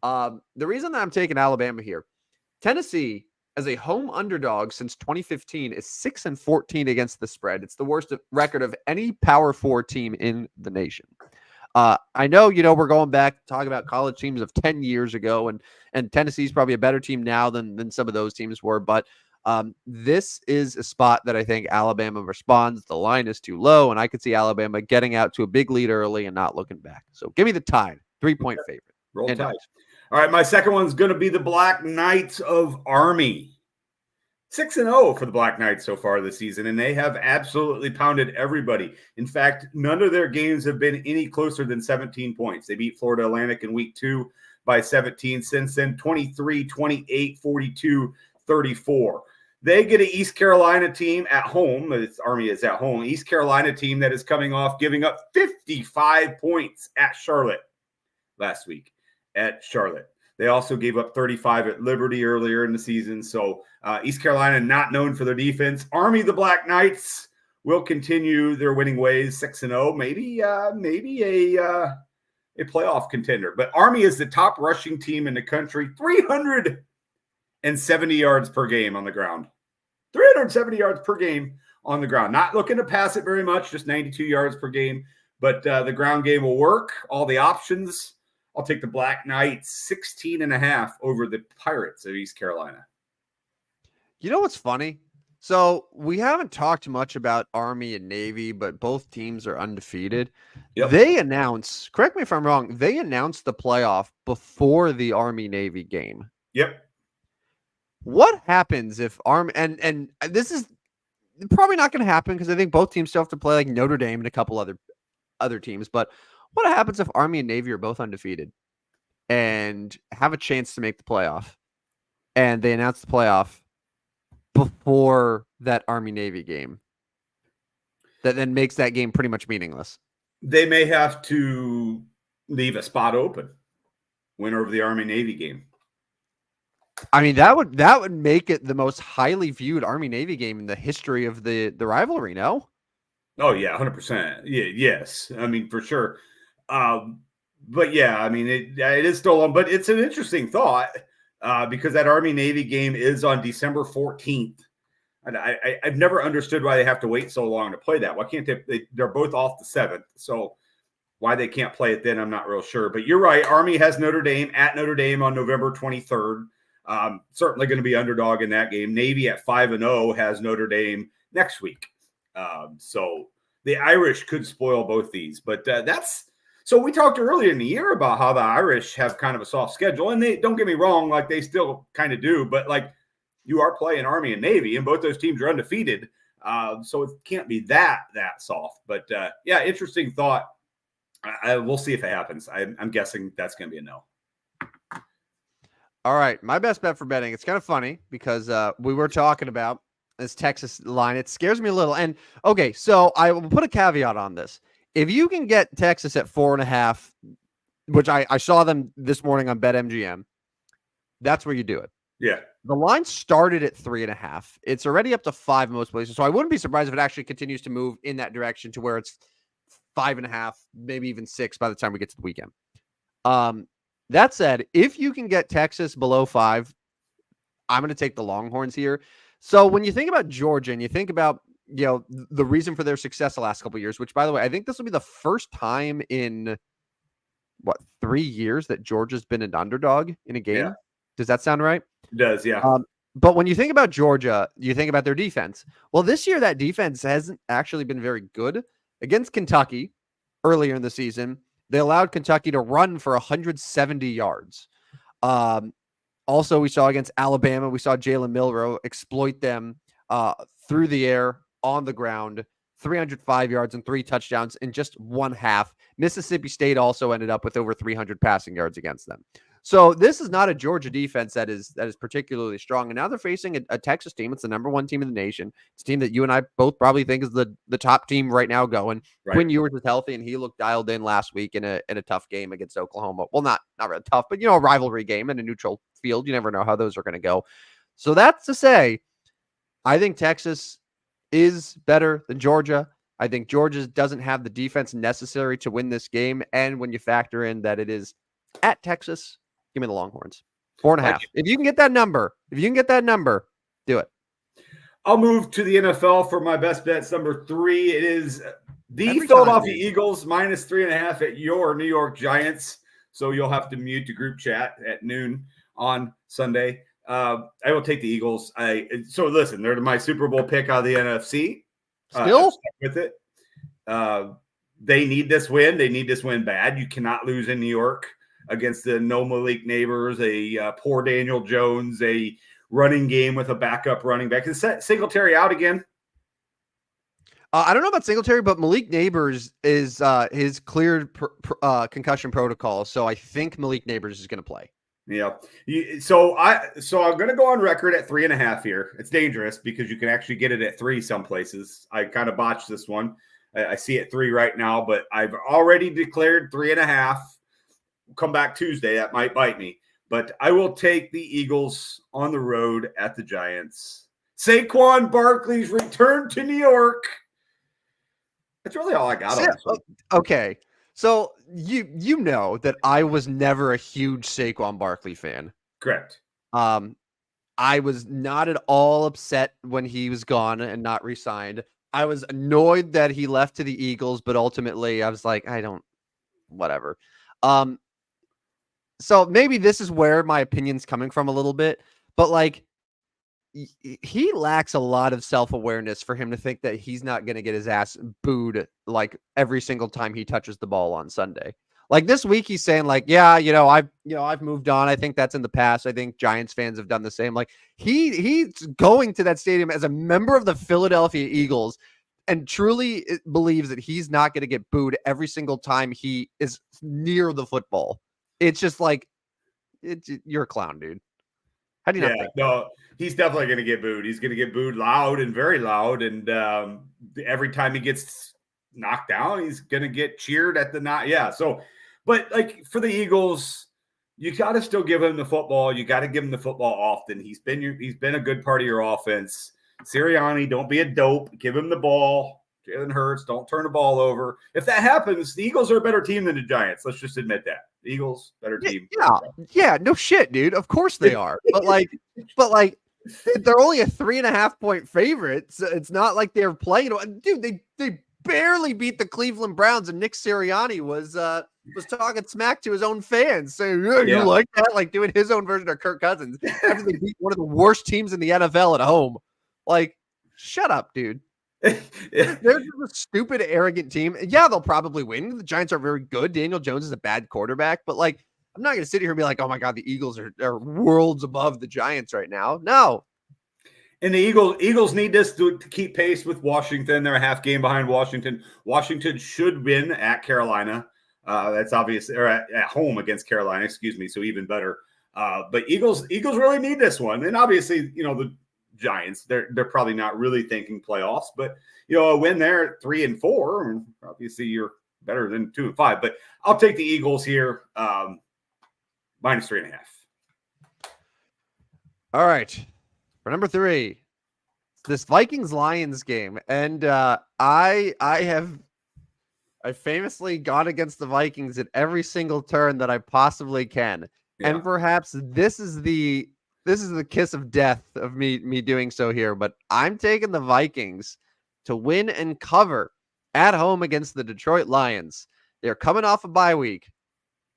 S1: the reason that I'm taking Alabama here, Tennessee as a home underdog since 2015 is 6-14 against the spread. It's the worst record of any Power 4 team in the nation. I know, we're going back talking about college teams of 10 years ago, and Tennessee's probably a better team now than some of those teams were. But this is a spot that I think Alabama responds. The line is too low, and I could see Alabama getting out to a big lead early and not looking back. So give me the Tide, 3-point favorite.
S2: Roll Tide. All right, my second one's going to be the Black Knights of Army. 6-0 for the Black Knights so far this season, and they have absolutely pounded everybody. In fact, none of their games have been any closer than 17 points. They beat Florida Atlantic in week 2 by 17. Since then, 23, 28, 42, 34. They get an East Carolina team at home. Army is at home. East Carolina team that is coming off giving up 55 points at Charlotte last week at Charlotte. They also gave up 35 at Liberty earlier in the season. So East Carolina not known for their defense. Army, the Black Knights, will continue their winning ways, 6-0, maybe a playoff contender. But Army is the top rushing team in the country, 370 yards per game on the ground. 370 yards per game on the ground. Not looking to pass it very much, just 92 yards per game. But the ground game will work. All the options. I'll take the Black Knights 16.5 over the Pirates of East Carolina.
S1: You know what's funny? So we haven't talked much about Army and Navy, but both teams are undefeated.
S2: Yep.
S1: They announce, correct me if I'm wrong, they announced the playoff before the Army-Navy game.
S2: Yep.
S1: What happens if Army, and this is probably not going to happen because I think both teams still have to play like Notre Dame and a couple other teams, but what happens if Army and Navy are both undefeated and have a chance to make the playoff, and they announce the playoff before that Army-Navy game? That then makes that game pretty much meaningless.
S2: They may have to leave a spot open. Winner of the Army-Navy game.
S1: I mean, that would make it the most highly viewed Army-Navy game in the history of the rivalry, no?
S2: Oh, yeah, 100%. Yeah, yes. I mean, for sure. But yeah, I mean, it is still on, but it's an interesting thought because that Army-Navy game is on December 14th. And I've never understood why they have to wait so long to play that. Why can't they're both off the 7th. So why they can't play it then, I'm not real sure. But you're right. Army has Notre Dame at Notre Dame on November 23rd. Certainly going to be underdog in that game. Navy at 5-0 has Notre Dame next week. So the Irish could spoil both these. But so we talked earlier in the year about how the Irish have kind of a soft schedule. And they don't get me wrong, like they still kind of do. But like you are playing Army and Navy, and both those teams are undefeated. So it can't be that soft. But yeah, interesting thought. We'll see if it happens. I'm guessing that's going to be a no.
S1: All right. My best bet for betting. It's kind of funny because we were talking about this Texas line. It scares me a little. And okay, so I will put a caveat on this. If you can get Texas at 4.5, which I saw them this morning on BetMGM, that's where you do it.
S2: Yeah.
S1: The line started at 3.5. It's already up to 5 in most places. So I wouldn't be surprised if it actually continues to move in that direction to where it's 5.5, maybe even 6 by the time we get to the weekend. That said, if you can get Texas below 5, I'm going to take the Longhorns here. So when you think about Georgia and you think about, the reason for their success the last couple of years, which by the way, I think this will be the first time in 3 years that Georgia's been an underdog in a game. Yeah. Does that sound right?
S2: It does. Yeah.
S1: But when you think about Georgia, you think about their defense. Well, this year that defense hasn't actually been very good. Against Kentucky earlier in the season, they allowed Kentucky to run for 170 yards. Also, we saw against Alabama, we saw Jalen Milroe exploit them through the air, on the ground, 305 yards and 3 touchdowns in just one half. Mississippi State also ended up with over 300 passing yards against them. So this is not a Georgia defense that is particularly strong. And now they're facing a Texas team. It's the number 1 team in the nation. It's a team that you and I both probably think is the top team right now going. Right. Quinn Ewers is healthy, and he looked dialed in last week in a tough game against Oklahoma. Well, not really tough, but a rivalry game in a neutral field. You never know how those are going to go. So that's to say, I think Texas is better than Georgia. I think Georgia doesn't have the defense necessary to win this game. And when you factor in that it is at Texas, give me the Longhorns. 4.5. If you can get that number, do it.
S2: I'll move to the NFL for my best bets. Number 3, it is the Philadelphia Eagles minus 3.5 at your New York Giants. So you'll have to mute the group chat at noon on Sunday. I will take the Eagles. So listen, they're my Super Bowl pick out of the NFC.
S1: Still
S2: with it. They need this win. They need this win bad. You cannot lose in New York against the no Malik Neighbors, a poor Daniel Jones, a running game with a backup running back. Is Singletary out again?
S1: I don't know about Singletary, but Malik Neighbors is his cleared concussion protocol. So I think Malik Neighbors is going to play.
S2: Yeah. So I'm going to go on record at 3.5 here. It's dangerous because you can actually get it at 3 some places. I kind of botched this one. I see it 3 right now, but I've already declared 3.5. Come back Tuesday. That might bite me, but I will take the Eagles on the road at the Giants. Saquon Barkley's return to New York. That's really all I got on this one.
S1: Okay. So you know that I was never a huge Saquon Barkley fan.
S2: Correct.
S1: I was not at all upset when he was gone and not re-signed. I was annoyed that he left to the Eagles, but ultimately I was like, whatever. So maybe this is where my opinion's coming from a little bit, but like he lacks a lot of self-awareness for him to think that he's not going to get his ass booed like every single time he touches the ball on Sunday. Like this week, he's saying like, yeah, I've moved on. I think that's in the past. I think Giants fans have done the same. Like he's going to that stadium as a member of the Philadelphia Eagles and truly believes that he's not going to get booed every single time he is near the football. It's just like, you're a clown, dude. How do you not think?
S2: No, he's definitely going to get booed. He's going to get booed loud and very loud. And every time he gets knocked down, he's going to get cheered at the knot. Yeah. So, but like for the Eagles, you got to still give him the football. You got to give him the football often. He's been a good part of your offense. Sirianni, don't be a dope. Give him the ball. Jalen Hurts, don't turn the ball over. If that happens, the Eagles are a better team than the Giants. Let's just admit that. The Eagles, better team.
S1: Yeah, no shit, dude. Of course they are. But they're only a 3.5 point favorite. So it's not like they're playing. Dude, they barely beat the Cleveland Browns, and Nick Sirianni was talking smack to his own fans, saying, you like that? Like doing his own version of Kirk Cousins after they beat one of the worst teams in the NFL at home. Like, shut up, dude. They're just a stupid, arrogant team. Yeah, they'll probably win. The Giants are very good. Daniel Jones is a bad quarterback, but like, I'm not going to sit here and be like, oh my God, the Eagles are worlds above the Giants right now. No.
S2: And the Eagles need this to keep pace with Washington. They're a half game behind Washington. Washington should win at Carolina. That's obvious, or at home against Carolina, excuse me. So even better. But Eagles really need this one. And obviously, the Giants, they're probably not really thinking playoffs, but a win there 3-4, and obviously you're better than 2-5. But I'll take the Eagles here, -3.5.
S1: All right, for number 3, this Vikings-Lions game, and I famously gone against the Vikings at every single turn that I possibly can, and perhaps this is the kiss of death of me doing so here, but I'm taking the Vikings to win and cover at home against the Detroit Lions. They're coming off a bye week,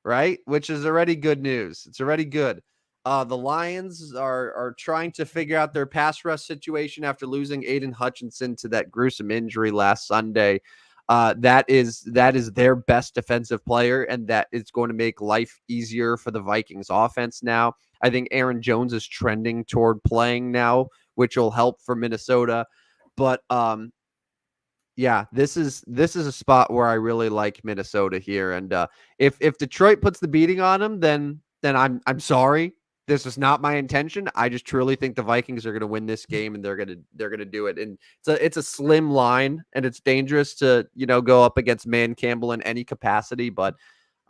S1: right? Which is already good news. It's already good. The Lions are trying to figure out their pass rush situation after losing Aiden Hutchinson to that gruesome injury last Sunday. That is their best defensive player, and that is going to make life easier for the Vikings offense now. I think Aaron Jones is trending toward playing now, which will help for Minnesota. But this is a spot where I really like Minnesota here. And if Detroit puts the beating on them, then I'm sorry. This is not my intention. I just truly think the Vikings are going to win this game, and they're going to do it. And it's a slim line, and it's dangerous to go up against Man Campbell in any capacity. But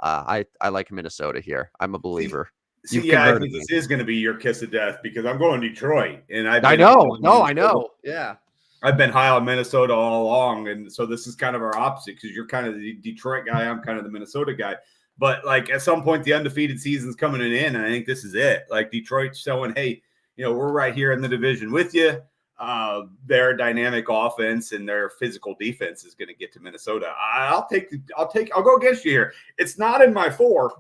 S1: I like Minnesota here. I'm a believer.
S2: I think this is going to be your kiss of death because I'm going Detroit, and I
S1: know. Yeah,
S2: I've been high on Minnesota all along, and so this is kind of our opposite because you're kind of the Detroit guy. I'm kind of the Minnesota guy. But like at some point, the undefeated season's coming in, and I think this is it. Like Detroit's showing, hey, we're right here in the division with you. Their dynamic offense and their physical defense is going to get to Minnesota. I'll go against you here. It's not in my 4,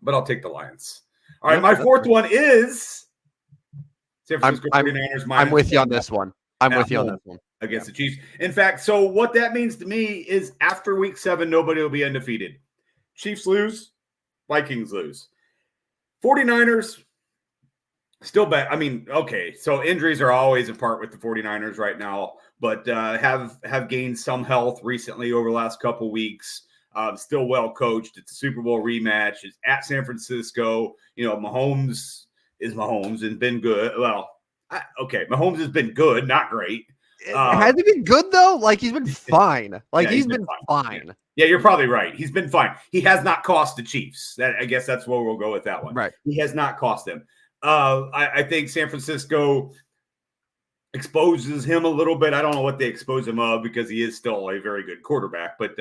S2: but I'll take the Lions. All right, my 4th one is San Francisco 49ers.
S1: I'm with you on this one.
S2: Against the Chiefs. In fact, so what that means to me is after week 7, nobody will be undefeated. Chiefs lose, Vikings lose. 49ers still bad. I mean, okay, so injuries are always a part with the 49ers right now, but have gained some health recently over the last couple weeks. Still well coached. It's a Super Bowl rematch. It's at San Francisco. Mahomes is Mahomes and been good. Well, Mahomes has been good, not great.
S1: Has he been good though? Like he's been fine. Like he's been fine.
S2: Yeah, you're probably right. He's been fine. He has not cost the Chiefs. I guess that's where we'll go with that one.
S1: Right.
S2: He has not cost them. I think San Francisco exposes him a little bit. I don't know what they expose him of because he is still a very good quarterback, but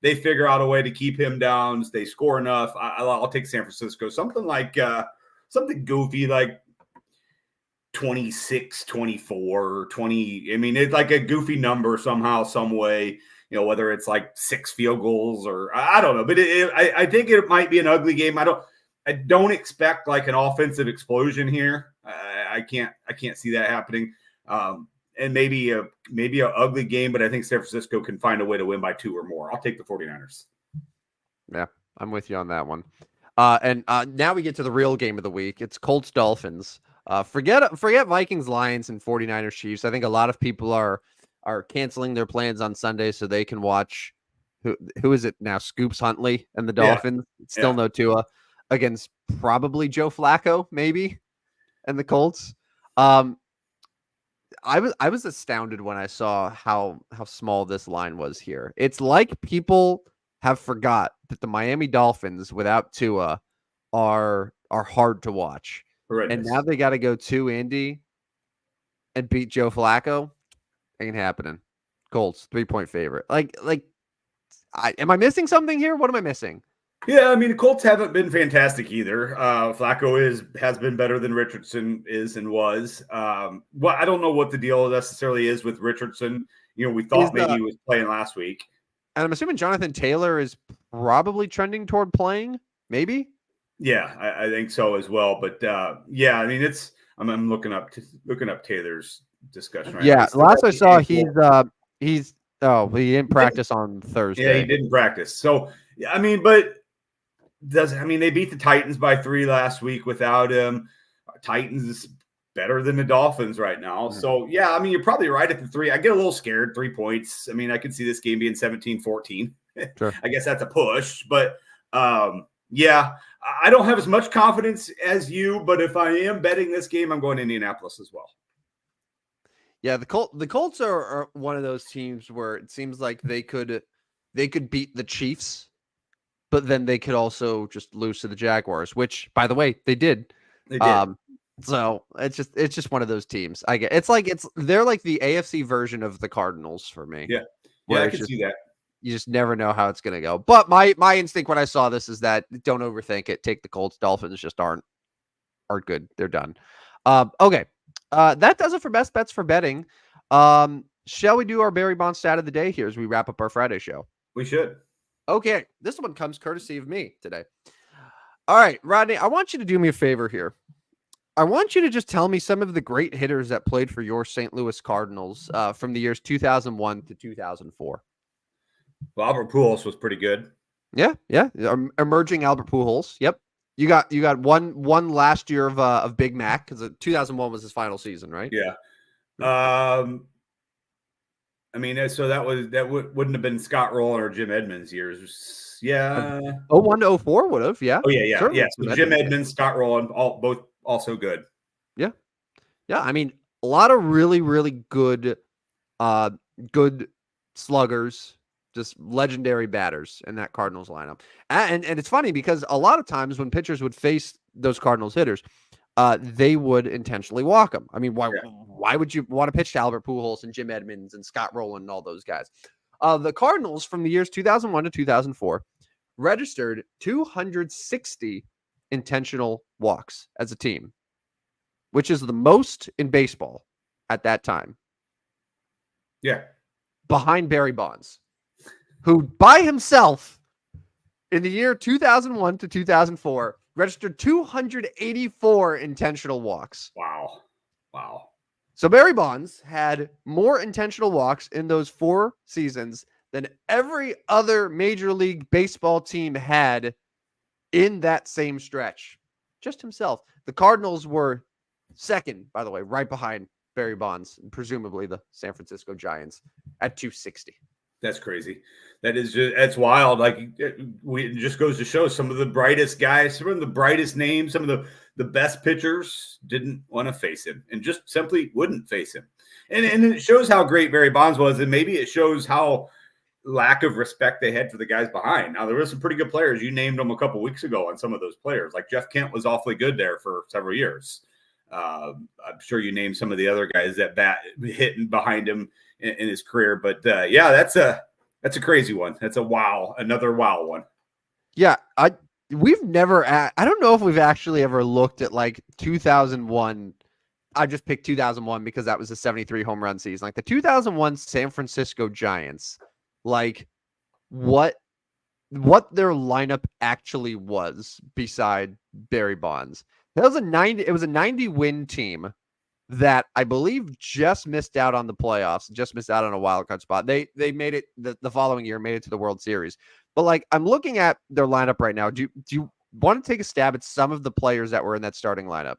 S2: they figure out a way to keep him down. They score enough. I'll take San Francisco. Something goofy like 26, 24, 20. I mean, it's like a goofy number somehow, some way, whether it's like 6 field goals or I don't know, but I think it might be an ugly game. I don't expect like an offensive explosion here. I can't see that happening. And maybe a ugly game, but I think San Francisco can find a way to win by 2 or more. I'll take the 49ers.
S1: Yeah, I'm with you on that one. And now we get to the real game of the week. It's Colts Dolphins. Forget Vikings, Lions, and 49ers Chiefs. I think a lot of people are canceling their plans on Sunday so they can watch who is it now? Scoops Huntley and the Dolphins. Still no Tua against probably Joe Flacco, maybe, and the Colts. I was astounded when I saw how small this line was here. It's like people have forgot that the Miami Dolphins without Tua are hard to watch.
S2: Horrendous.
S1: And now they got to go to Indy and beat Joe Flacco. Ain't happening. Colts 3-point favorite. Am I missing something here? What am I missing?
S2: Yeah, I mean, the Colts haven't been fantastic either. Flacco has been better than Richardson is and was. Well, I don't know what the deal necessarily is with Richardson. We thought maybe he was playing last week.
S1: And I'm assuming Jonathan Taylor is probably trending toward playing, maybe?
S2: Yeah, I think so as well. But yeah, I mean, I'm looking up Taylor's discussion right now.
S1: Yeah, last I saw, he didn't practice on Thursday.
S2: Yeah, he didn't practice. So, I mean, but they beat the Titans by 3 last week without him. Titans is better than the Dolphins right now.
S1: Mm-hmm.
S2: So, yeah, I mean, you're probably right at the 3. I get a little scared, 3 points. I mean, I could see this game being 17-14.
S1: Sure.
S2: I guess that's a push. But, yeah, I don't have as much confidence as you. But if I am betting this game, I'm going to Indianapolis as well.
S1: Yeah, the Colts are one of those teams where it seems like they could beat the Chiefs, but then they could also just lose to the Jaguars, which, by the way, they did.
S2: They did.
S1: So it's just one of those teams. I get they're like the AFC version of the Cardinals for me.
S2: Yeah, I can see that.
S1: You just never know how it's gonna go. But my instinct when I saw this is that don't overthink it. Take the Colts. Dolphins just aren't good. They're done. Okay. That does it for best bets for betting. Shall we do our Barry Bonds stat of the day here as we wrap up our Friday show?
S2: We should.
S1: Okay. This one comes courtesy of me today. All right, Rodney, I want you to do me a favor here. I want you to just tell me some of the great hitters that played for your St. Louis Cardinals from the years 2001 to 2004.
S2: Well, Albert Pujols was pretty good.
S1: Yeah. Emerging Albert Pujols. Yep. You got one last year of Big Mac because 2001 was his final season, right?
S2: Yeah. I mean, so that wouldn't have been Scott Rowland or Jim Edmonds' years. Yeah.
S1: 01 to 04 would have. Yeah.
S2: Oh yeah.
S1: Certainly.
S2: So Jim Edmonds, Scott Rowland, both also good.
S1: Yeah. Yeah. I mean, a lot of really, really good sluggers. Just legendary batters in that Cardinals lineup. And it's funny because a lot of times when pitchers would face those Cardinals hitters, they would intentionally walk them. I mean, why would you want to pitch to Albert Pujols and Jim Edmonds and Scott Rowland and all those guys? The Cardinals from the years 2001 to 2004 registered 260 intentional walks as a team, which is the most in baseball at that time.
S2: Yeah.
S1: Behind Barry Bonds, who by himself in the year 2001 to 2004 registered 284 intentional walks.
S2: Wow.
S1: So Barry Bonds had more intentional walks in those 4 seasons than every other Major League Baseball team had in that same stretch. Just himself. The Cardinals were second, by the way, right behind Barry Bonds, and presumably the San Francisco Giants at 260.
S2: That's crazy. That's wild. Like it just goes to show some of the brightest guys, some of the brightest names, some of the best pitchers didn't want to face him and just simply wouldn't face him. And it shows how great Barry Bonds was. And maybe it shows how lack of respect they had for the guys behind. Now, there were some pretty good players. You named them a couple weeks ago on some of those players. Like Jeff Kent was awfully good there for several years. I'm sure you named some of the other guys that hitting behind him in his career. But yeah, that's a crazy one. That's another wow one.
S1: Yeah, I don't know if we've actually ever looked at like 2001. I just picked 2001 because that was a 73 home run season. Like the 2001 San Francisco Giants, like what their lineup actually was beside Barry Bonds. It was a 90 win team that I believe just missed out on the playoffs, just missed out on a wild card spot. They made it the following year, made it to the World Series. But like I'm looking at their lineup right now. Do you want to take a stab at some of the players that were in that starting lineup?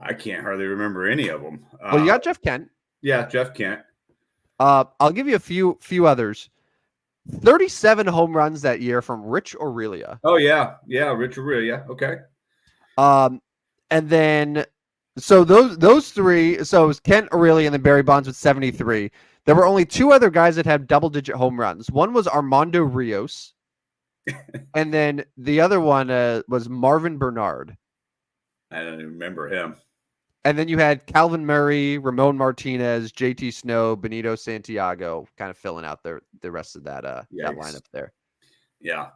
S2: I can't hardly remember any of them.
S1: Well, you got Jeff Kent.
S2: Yeah, Jeff Kent.
S1: I'll give you a few others. 37 home runs that year from Rich Aurelia.
S2: Oh yeah, Rich Aurelia. Okay.
S1: And then so those 3. So it was Kent, Aurelia, and then Barry Bonds with 73. There were only 2 other guys that had double-digit home runs. One was Armando Rios, and then the other one was Marvin Bernard.
S2: I don't even remember him.
S1: And then you had Calvin Murray, Ramon Martinez, JT Snow, Benito Santiago kind of filling out the rest of that that lineup there.
S2: Yeah.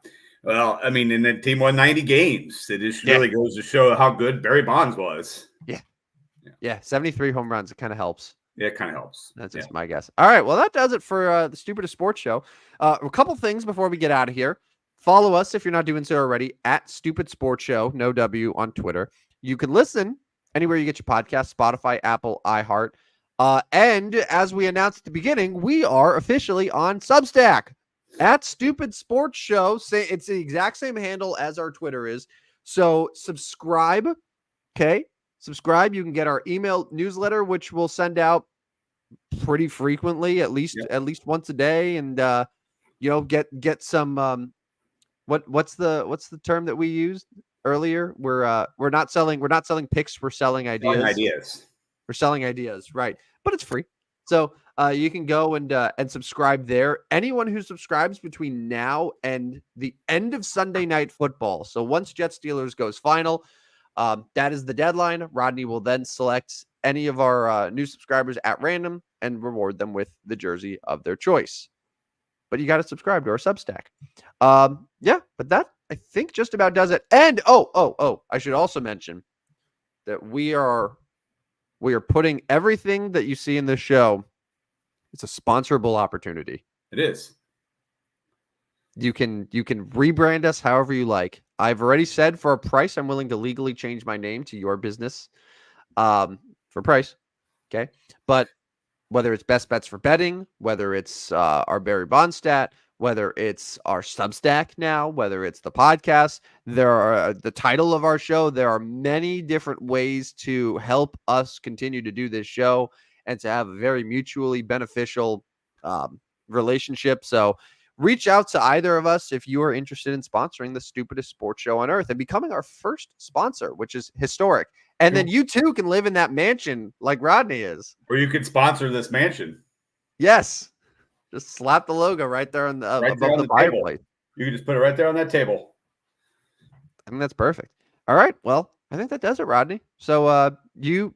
S2: Well, I mean, and the team won 90 games. It just really goes to show how good Barry Bonds was.
S1: Yeah. 73 home runs. It kind of helps.
S2: Yeah, it kind of helps.
S1: That's just my guess. All right. Well, that does it for the Stupidest Sports Show. A couple things before we get out of here. Follow us if you're not doing so already at Stupid Sports Show, no W on Twitter. You can listen anywhere you get your podcast, Spotify, Apple, iHeart. And as we announced at the beginning, we are officially on Substack at Stupid Sports Show. It's the exact same handle as our Twitter is. So subscribe. Okay. Subscribe. You can get our email newsletter, which we'll send out pretty frequently, at least once a day. And, get some, what's the term that we used earlier? We're not selling picks. We're selling ideas. We're selling ideas. Right. But it's free. So you can go and subscribe there. Anyone who subscribes between now and the end of Sunday Night Football. So once Jets Steelers goes final, that is the deadline. Rodney will then select any of our new subscribers at random and reward them with the jersey of their choice. But you got to subscribe to our Substack. But that I think just about does it. And I should also mention that we are putting everything that you see in this show. It's a sponsorable opportunity.
S2: It is.
S1: You can rebrand us however you like. I've already said for a price, I'm willing to legally change my name to your business for price. Okay. But whether it's best bets for betting, whether it's our Barry Bonds stat, whether it's our Substack now, whether it's the podcast, there are the title of our show. There are many different ways to help us continue to do this show and to have a very mutually beneficial relationship. So reach out to either of us if you are interested in sponsoring the Stupidest Sports Show on Earth and becoming our first sponsor, which is historic. And then you too can live in that mansion like Rodney is.
S2: Or you could sponsor this mansion.
S1: Yes. Just slap the logo right there on the above the fireplace.
S2: You can just put it right there on that table.
S1: I think that's perfect. All right. Well, I think that does it, Rodney. So you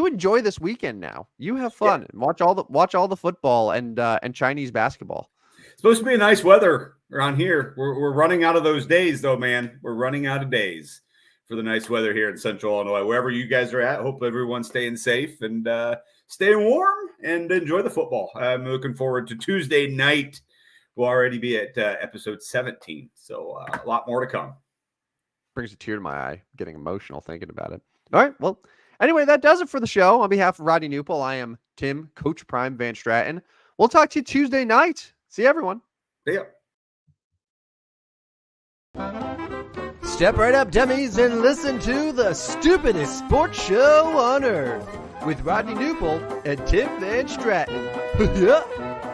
S1: enjoy this weekend now. You have fun. Yeah. Watch all the football and Chinese basketball.
S2: It's supposed to be nice weather around here. We're running out of those days though, man. We're running out of days for the nice weather here in Central Illinois. Wherever you guys are at, hope everyone's staying safe and staying warm and enjoy the football. I'm looking forward to Tuesday night. We'll already be at episode 17, so a lot more to come.
S1: Brings a tear to my eye. I'm getting emotional thinking about it. All right, well, anyway, that does it for the show. On behalf of Rodney Newpol, I am Tim, Coach Prime Van Stratton. We'll talk to you Tuesday night. See everyone.
S2: See ya.
S1: Step right up, dummies, and listen to the Stupidest Sports Show on Earth with Rodney Newpol and Tim Van Stratton. Yeah.